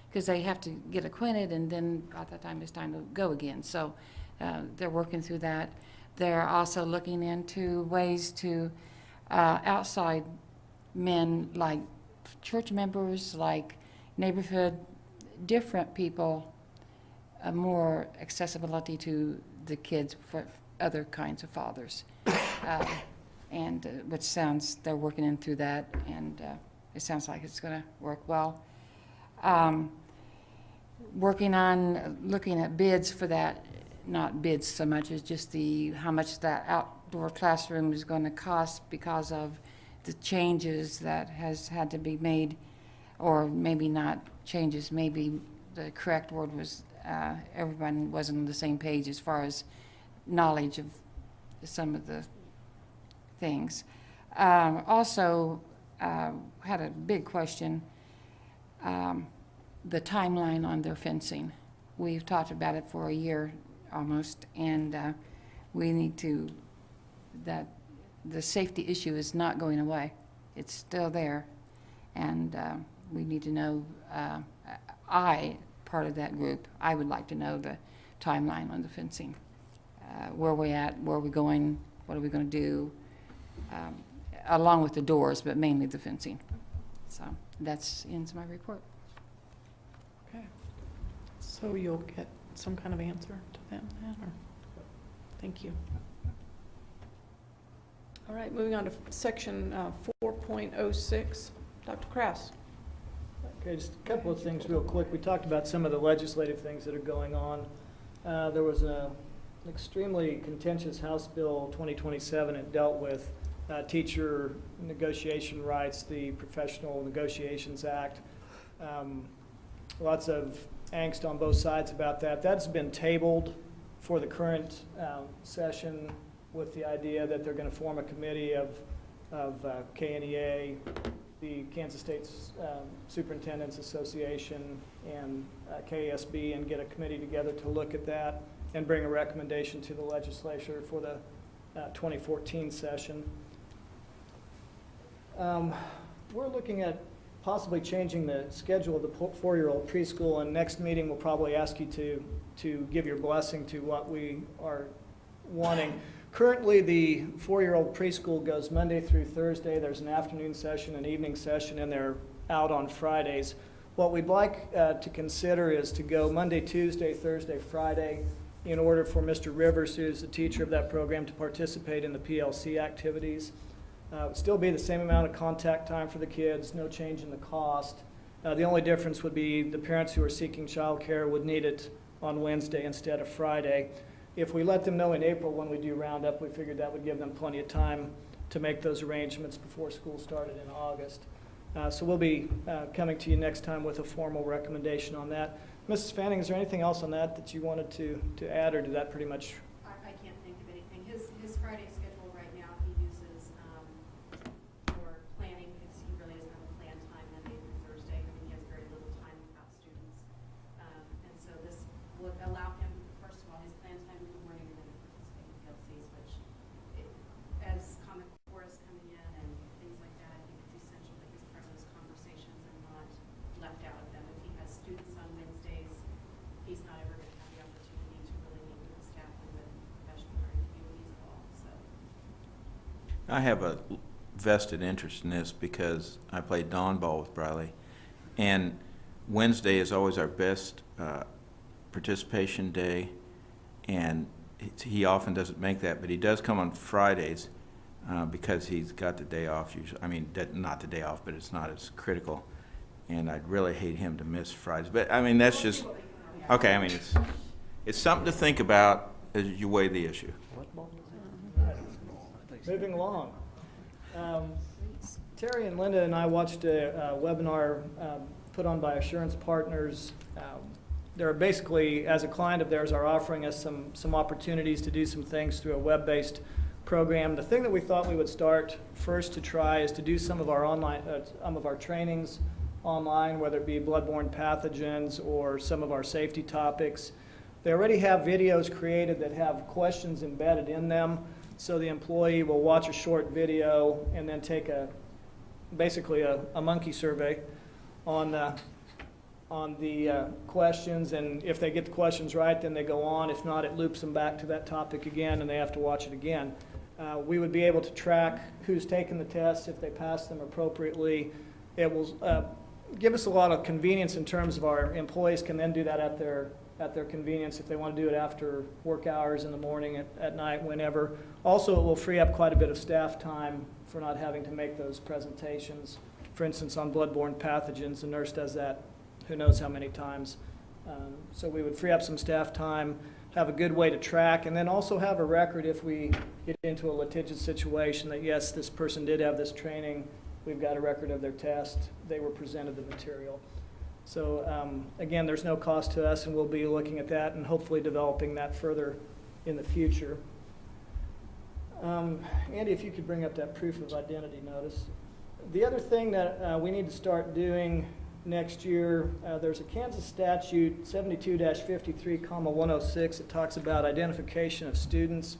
because they have to get acquainted, and then by that time it's time to go again. So they're working through that. They're also looking into ways to outside men, like church members, like neighborhood, different people, more accessibility to the kids for other kinds of fathers. And which sounds, they're working in through that, and it sounds like it's going to work well. Working on looking at bids for that, not bids so much as just how much that outdoor classroom is going to cost because of the changes that has had to be made, or maybe not changes, maybe the correct word was everyone wasn't on the same page as far as knowledge of some of the things. Also, had a big question, the timeline on their fencing. We've talked about it for a year almost, and we need to, that the safety issue is not going away. It's still there, and we need to know, part of that group, I would like to know the timeline on the fencing. Where we're at, where we're going, what are we going to do, along with the doors, but mainly the fencing. So that's ends my report. Okay. So you'll get some kind of answer to them then, or? Thank you. All right, moving on to section 4.06. Dr. Kraus. Okay, just a couple of things real quick. We talked about some of the legislative things that are going on. There was an extremely contentious House Bill 2027. It dealt with teacher negotiation rights, the Professional Negotiations Act. Lots of angst on both sides about that. That's been tabled for the current session with the idea that they're going to form a committee of KNEA, the Kansas State Superintendents Association, and KSB, and get a committee together to look at that and bring a recommendation to the legislature for the 2014 session. We're looking at possibly changing the schedule of the 4-year-old preschool, and next meeting we'll probably ask you to give your blessing to what we are wanting. Currently, the 4-year-old preschool goes Monday through Thursday. There's an afternoon session, an evening session, and they're out on Fridays. What we'd like to consider is to go Monday, Tuesday, Thursday, Friday, in order for Mr. Rivers, who's the teacher of that program, to participate in the PLC activities. It would still be the same amount of contact time for the kids, no change in the cost. The only difference would be the parents who are seeking childcare would need it on Wednesday instead of Friday. If we let them know in April when we do roundup, we figured that would give them plenty of time to make those arrangements before school started in August. So we'll be coming to you next time with a formal recommendation on that. Mrs. Fanning, is there anything else on that you wanted to add, or did that pretty much? I can't think of anything. His Friday schedule right now, he uses for planning, because he really doesn't have a planned time Monday through Thursday. I mean, he has very little time without students. And so this would allow him, first of all, his planned time in the morning, and then to participate in PLCs, which, as Common Core is coming in and things like that, I think it's essential that he's part of those conversations and not left out of them. If he has students on Wednesdays, he's not ever going to have the opportunity to really meet with the staff and with professional learning communities at all. So I have a vested interest in this because I played dawn ball with Briley, and Wednesday is always our best participation day, and he often doesn't make that, but he does come on Fridays because he's got the day off usually. I mean, not the day off, but it's not as critical, and I'd really hate him to miss Fridays. But I mean, that's just okay. I mean, it's something to think about as you weigh the issue. Moving along. Terry and Linda and I watched a webinar put on by Assurance Partners. They're basically, as a client of theirs, are offering us some opportunities to do some things through a web-based program. The thing that we thought we would start first to try is to do some of our trainings online, whether it be bloodborne pathogens or some of our safety topics. They already have videos created that have questions embedded in them. So the employee will watch a short video and then take basically a monkey survey on the questions, and if they get the questions right, then they go on. If not, it loops them back to that topic again, and they have to watch it again. We would be able to track who's taken the tests, if they pass them appropriately. It will give us a lot of convenience in terms of our employees can then do that at their convenience if they want to do it after work hours, in the morning, at night, whenever. Also, it will free up quite a bit of staff time for not having to make those presentations. For instance, on bloodborne pathogens, the nurse does that who knows how many times. So we would free up some staff time, have a good way to track, and then also have a record if we get into a litigious situation that, yes, this person did have this training, we've got a record of their test, they were presented the material. So again, there's no cost to us, and we'll be looking at that and hopefully developing that further in the future. Andy, if you could bring up that proof of identity notice. The other thing that we need to start doing next year, there's a Kansas statute 72-53, 106. It talks about identification of students.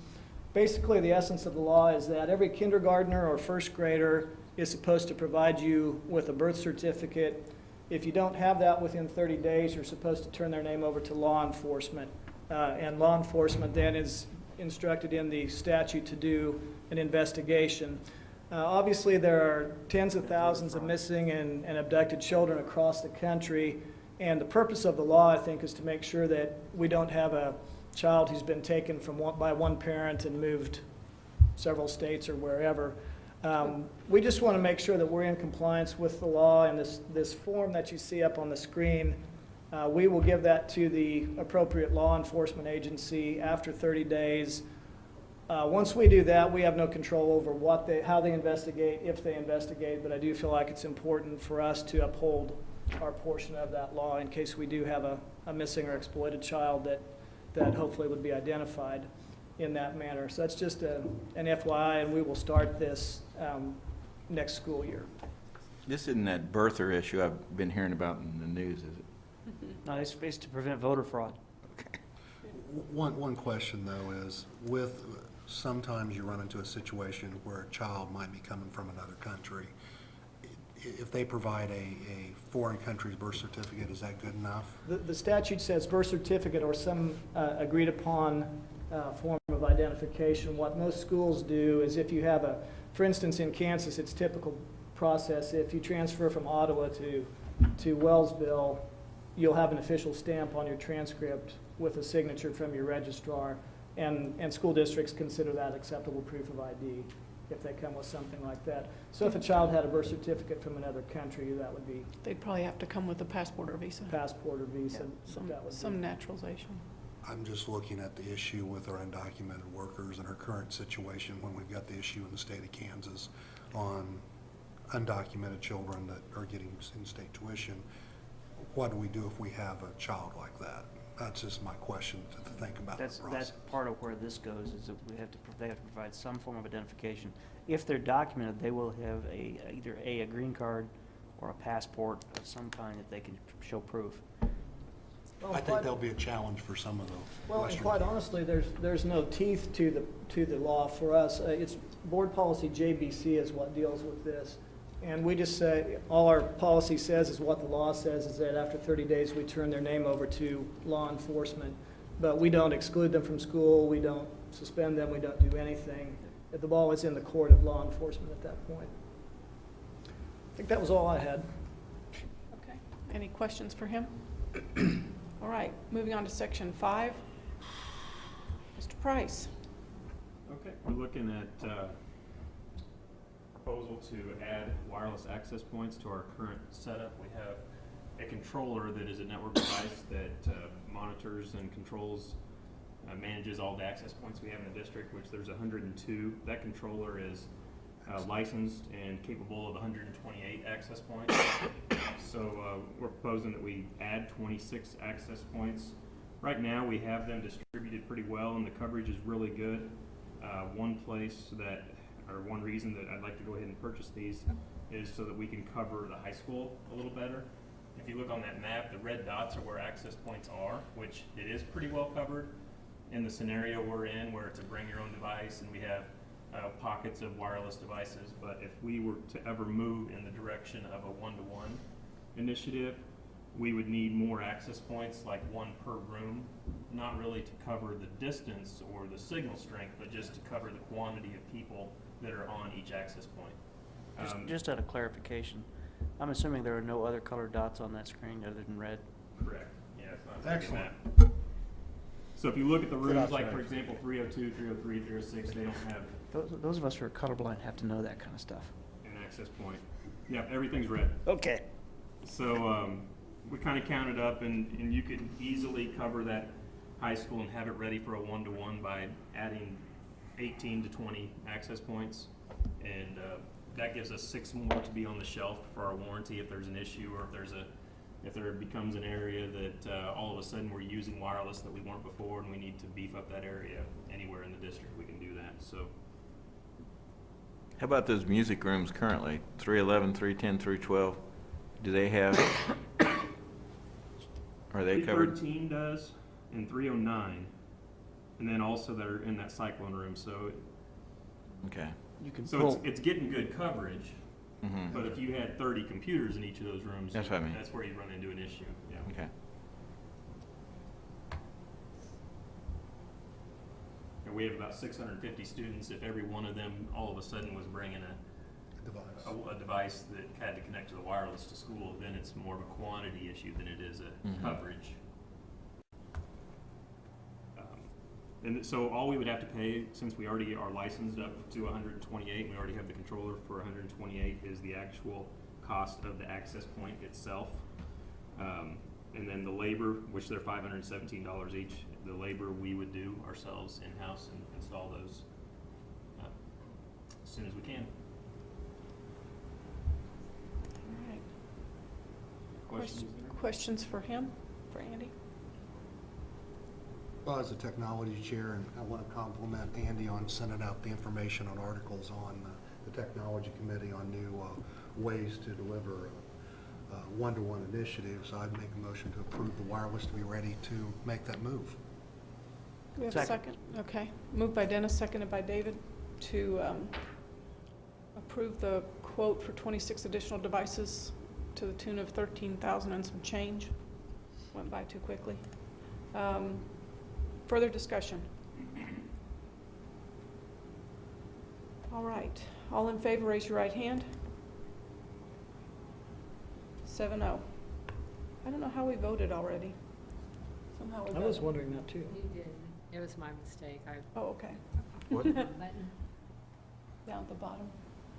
Basically, the essence of the law is that every kindergartner or first grader is supposed to provide you with a birth certificate. If you don't have that within 30 days, you're supposed to turn their name over to law enforcement. And law enforcement then is instructed in the statute to do an investigation. Obviously, there are tens of thousands of missing and abducted children across the country, and the purpose of the law, I think, is to make sure that we don't have a child who's been taken by one parent and moved several states or wherever. We just want to make sure that we're in compliance with the law, and this form that you see up on the screen, we will give that to the appropriate law enforcement agency after 30 days. Once we do that, we have no control over how they investigate, if they investigate, but I do feel like it's important for us to uphold our portion of that law in case we do have a missing or exploited child that hopefully would be identified in that manner. So that's just an FYI, and we will start this next school year. This isn't that birther issue I've been hearing about in the news, is it? No, it's based to prevent voter fraud. One question though is, sometimes you run into a situation where a child might be coming from another country. If they provide a foreign country's birth certificate, is that good enough? The statute says birth certificate or some agreed upon form of identification. What most schools do is if you have for instance, in Kansas, it's typical process. If you transfer from Ottawa to Wellsville, you'll have an official stamp on your transcript with a signature from your registrar, and school districts consider that acceptable proof of ID if they come with something like that. So if a child had a birth certificate from another country, that would be They'd probably have to come with a passport or visa. passport or visa. That would Some be. naturalization. I'm just looking at the issue with our undocumented workers and our current situation when we've got the issue in the state of Kansas on undocumented children that are getting in-state tuition. What do we do if we have a child like that? That's just my question to think about. That's part of where this goes, is that they have to provide some form of identification. If they're documented, they will have either a green card or a passport of some kind that they can show proof. Well, I think there'll be a challenge for some of the Well, and Western. quite honestly, there's no teeth to the law for us. It's board policy JBC is what deals with this. And we just say, all our policy says is what the law says, is that after 30 days, we turn their name over to law enforcement. But we don't exclude them from school, we don't suspend them, we don't do anything. The ball is in the court of law enforcement at that point. I think that was all I had. Okay. Any questions for him? All right, moving on to section 5. Mr. Price. Okay, we're looking at proposal to add wireless access points to our current setup. We have a controller that is a network device that monitors and controls, manages all the access points we have in the district, which there's 102. That controller is licensed and capable of 128 access points. So we're proposing that we add 26 access points. Right now we have them distributed pretty well and the coverage is really good. One reason that I'd like to go ahead and purchase these is so that we can cover the high school a little better. If you look on that map, the red dots are where access points are, which it is pretty well covered in the scenario we're in, where it's a bring your own device and we have pockets of wireless devices. But if we were to ever move in the direction of a one-to-one initiative, we would need more access points, like one per room, not really to cover the distance or the signal strength, but just to cover the quantity of people that are on each access point. Just out of clarification, I'm assuming there are no other colored dots on that screen other than red? Correct. Yeah, it's not a big Excellent. map. So if you look at the rooms, Good like for observation. example, 302, 303, 306, they don't have Those of us who are colorblind have to know that kind of stuff. an access point. Yeah, everything's red. Okay. So we kind of counted up, and you could easily cover that high school and have it ready for a one-to-one by adding 18 to 20 access points. And that gives us 6 more to be on the shelf for our warranty if there's an issue, or if there becomes an area that all of a sudden we're using wireless that we weren't before and we need to beef up that area anywhere in the district, we can do that. So How about those music rooms currently, 311, 310, 312? Do they have, are they covered? 313 does, and 309, and then also they're in that cyclone room. So Okay. You can So pull, it's getting good coverage, Mm-hmm. but if you had 30 computers in each of those rooms, That's what I mean. that's where you run into an issue. Yeah. Okay. And we have about 650 students. If every one of them all of a sudden was bringing a device that had to connect to the wireless to school, then it's more of a quantity issue than it is a coverage. And so all we would have to pay, since we already are licensed up to 128, and we already have the controller for 128, is the actual cost of the access point itself. And then the labor, which they're $517 each, the labor we would do ourselves in-house and install those as soon as we can. All right. Questions? Questions for him, for Andy? Well, as a technology chair, and I want to compliment Andy on sending out the information on articles on the technology committee on new ways to deliver one-to-one initiatives. I'd make a motion to approve the wireless to be ready to make that move. Do we have a second? Okay. Moved by Dennis, seconded by David to approve the quote for 26 additional devices to the tune of $13,000 and some change. Went by too quickly. Further discussion? All right. All in favor, raise your right hand. 7-0. I don't know how we voted already. Somehow we I was voted. wondering that too. You did. It was my mistake. Oh, okay. What? Button. Down at the bottom.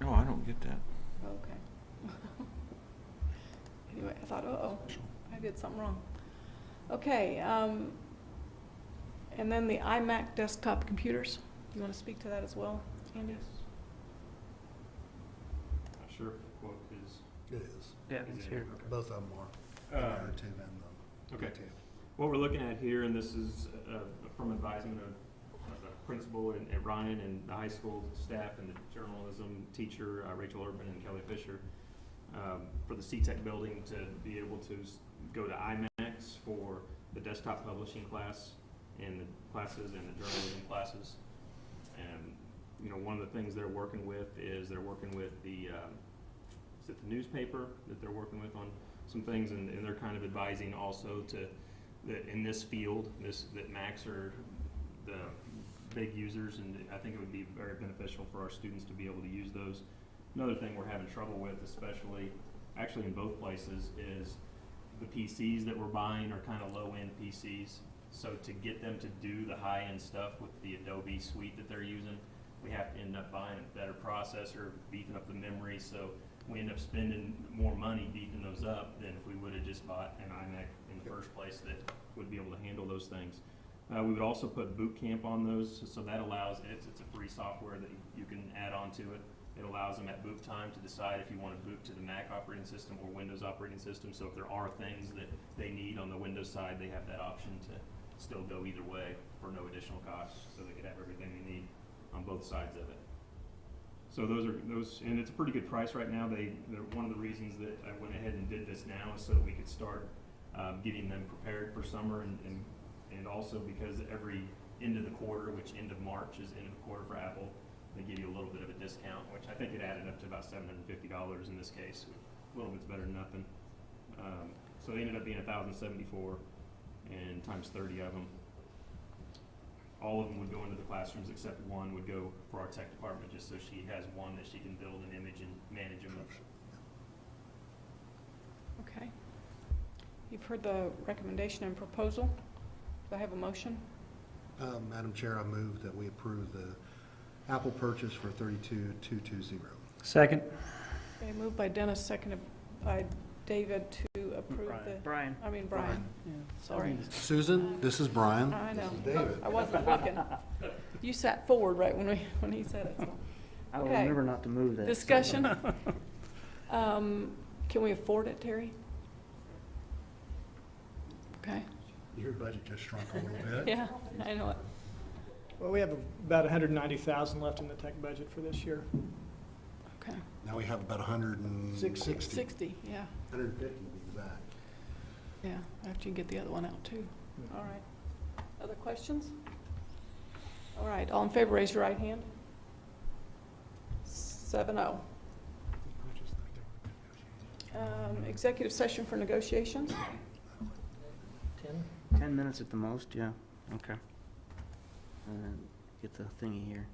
No, I don't get that. Okay. Anyway, I thought, uh-oh, I did something wrong. Okay, and then the iMac desktop computers. You want to speak to that as well, Andy? Not sure if the quote is. It is. Yeah, is it's it- here. okay. Both of them are. The narrative and the Okay. detail. What we're looking at here, and this is from advisement of the principal at Ryan and the high school staff and the journalism teacher, Rachel Urban and Kelly Fisher, for the CTEC building to be able to go to IMAX for the desktop publishing class and the classes and the journalism classes. And, you know, one of the things they're working with is they're working with the, is it the newspaper that they're working with on some things, and they're kind of advising also to, that in this field, that Macs are the big users, and I think it would be very beneficial for our students to be able to use those. Another thing we're having trouble with, especially, actually in both places, is the PCs that we're buying are kind of low-end PCs. So to get them to do the high-end stuff with the Adobe suite that they're using, we have to end up buying a better processor, beefing up the memory, so we end up spending more money beefing those up than if we would have just bought an iMac in the first place that would be able to handle those things. We would also put Boot Camp on those, so that allows, it's a free software that you can add on to it. It allows them at boot time to decide if you want to boot to the Mac operating system or Windows operating system. So if there are things that they need on the Windows side, they have that option to still go either way for no additional cost, so they could have everything they need on both sides of it. So those, and it's a pretty good price right now. They're one of the reasons that I went ahead and did this now is so that we could start getting them prepared for summer, and also because every end of the quarter, which end of March is end of the quarter for Apple, they give you a little bit of a discount, which I think it added up to about $750 in this case. A little bit's better than nothing. So they ended up being $1,074, and times 30 of them. All of them would go into the classrooms except one would go for our tech department, just so she has one that she can build an image and manage them. Okay. You've heard the recommendation and proposal. Do I have a motion? Madam Chair, I move that we approve the Apple purchase for $32,220. Second. Okay, moved by Dennis, seconded by David to approve the. Brian. Brian. Sorry. Susan, this is Brian. I know. This is David. I wasn't looking. You sat forward right when he said it. So. I will Okay. remember not to move that. Discussion. Can we afford it, Terry? Okay. Your budget just shrunk a little bit. Yeah, I know it. Well, we have about 190,000 left in the tech budget for this year. Okay. Now we have about 160. 60, yeah. 150 to be exact. Yeah, after you get the other one out too. All right. Other questions? All right, all in favor, raise your right hand. 7-0. Executive session for negotiations. 10? 10 minutes at the most, yeah, okay. And get the thingy here.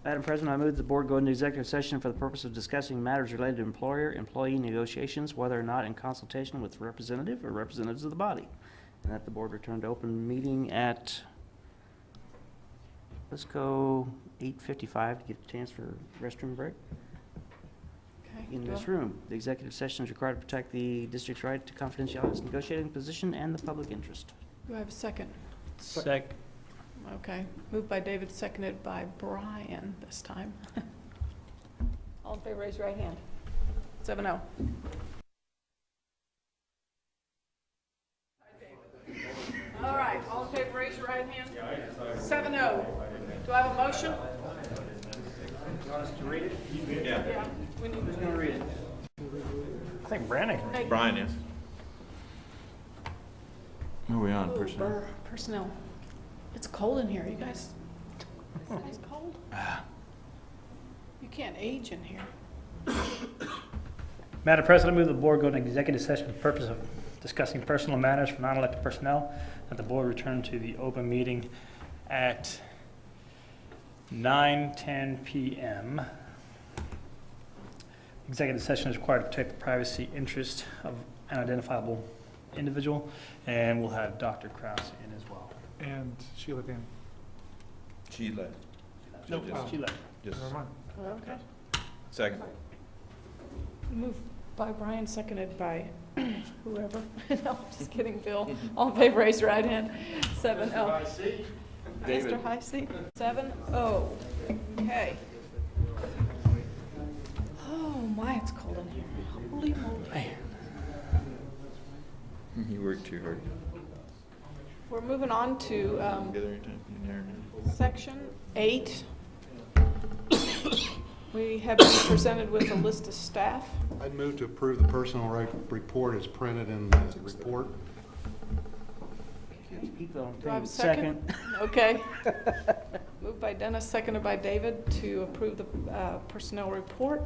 Madam President, I move the board go into executive session for the purpose of discussing matters related to employer-employee negotiations, whether or not in consultation with representative or representatives of the body. And that the board return to open meeting at, let's go 8:55 to get a chance for restroom break. Okay. In do this I- room, the executive session is required to protect the district's right to confidentiality in its negotiating position and the public interest. Do I have a second? Sec. Okay, moved by David, seconded by Brian this time. All in favor, raise your right hand. 7-0. All right, all in favor, raise your right hand. 7-0. Do I have a motion? You want us to read it? Yeah. we need- Who's going to read it? I think Brandon can. Hey, Brian is. Who are we on, ooh, personnel? Personnel. It's cold in here, you guys. It's cold. You can't age in here. Madam President, I move the board go into executive session for the purpose of discussing personal matters for non-elected personnel, that the board return to the open meeting at 9:10 p.m. Executive session is required to protect the privacy interest of an identifiable individual, and we'll have Dr. Krause in as well. And Sheila Dan. She left. Nope, Just- she left. Just Never mind. Okay. second. Moved by Brian, seconded by whoever. No, just kidding, Bill. All in favor, raise your right hand. 7-0. David. Mr. Heisey? 7-0. Okay. Oh, my, it's cold in here. Holy moly. You worked too hard. We're moving on to Together anytime. You never know. Section 8. We have been presented with a list of staff. I'd move to approve the personnel report as printed in the report. Do I have a second? Okay. Moved by Dennis, seconded by David to approve the personnel report.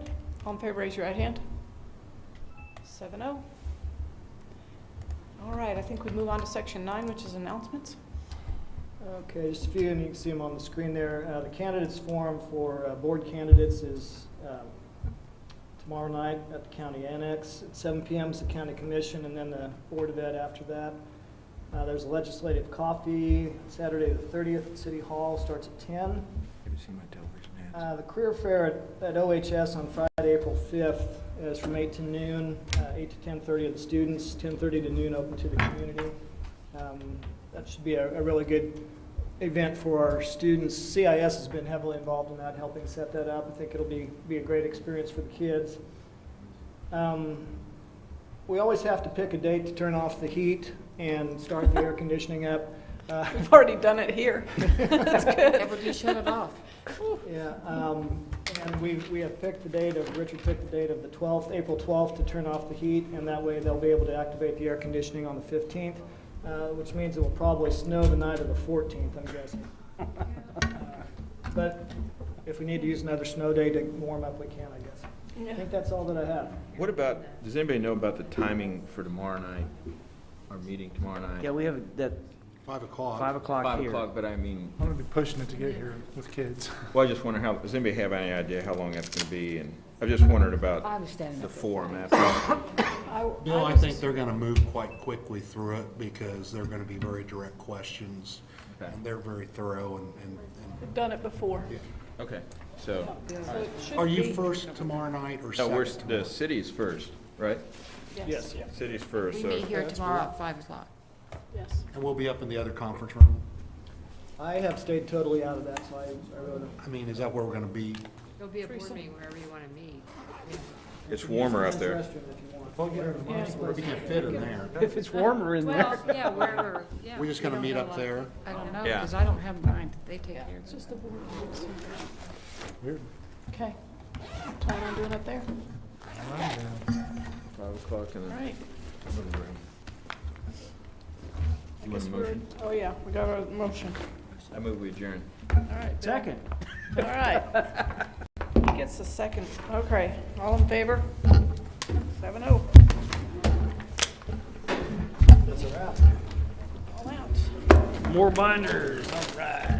All in favor, raise your right hand. 7-0. All right, I think we move on to Section 9, which is announcements. Okay, just a few, and you can see them on the screen there. The candidates forum for board candidates is tomorrow night at the county annex. At 7 p.m. is the county commission, and then the board of ed after that. There's a legislative coffee Saturday the 30th at City Hall, starts at 10. Have you seen my television ads? The career fair at OHS on Friday, April 5th is from 8 to noon, 8 to 10:30 of the students, 10:30 to noon open to the community. That should be a really good event for our students. CIS has been heavily involved in that, helping set that up. I think it'll be a great experience for the kids. We always have to pick a date to turn off the heat and start the air conditioning up. We've already done it here. That's good. Ever just shut it off? Yeah, and we have picked the date of, Richard picked the date of the 12th, April 12th to turn off the heat, and that way they'll be able to activate the air conditioning on the 15th, which means it will probably snow the night of the 14th, I'm guessing. But if we need to use another snow day to warm up, we can, I guess. I think that's all that I have. What about, does anybody know about the timing for tomorrow night? Our meeting tomorrow night? Yeah, we have that 5 o'clock. 5 o'clock 5 here. o'clock, but I mean, I'm gonna be pushing it to get here with kids. well, I just wonder how, does anybody have any idea how long that's gonna be? And I just wondered I about was standing the up there. forum after. Bill, I think they're gonna move quite quickly through it because they're gonna be very direct questions. Okay. And they're very thorough and We've done it before. Okay, so, So it should are you be- first tomorrow night or no, second? we're, tomorrow? the city's first, right? Yes, yeah. City's first, We so. meet here tomorrow at 5 o'clock. Yes. And we'll be up in the other conference room? I have stayed totally out of that, so I really don't. I mean, is that where we're gonna be? There'll be a board Teresa? meeting wherever you want to meet. It's warmer up Use there. the restroom if you want. Well, yeah, we can fit in there. If it's warmer in there. Well, yeah, wherever, yeah. We're just gonna meet up there? I don't know, Yeah. because I don't have mine. They take Yeah, care of it's it. just the board. Weird. Okay. Plan on doing it there? All right, then. 5 o'clock in All the right. living room. I You guess want a we're, motion? oh yeah, we got a motion. I move we adjourn. All right. Bill. Second. All right. He gets the second. Okay, all in favor? 7-0. That's a wrap. All out. More binders, all right.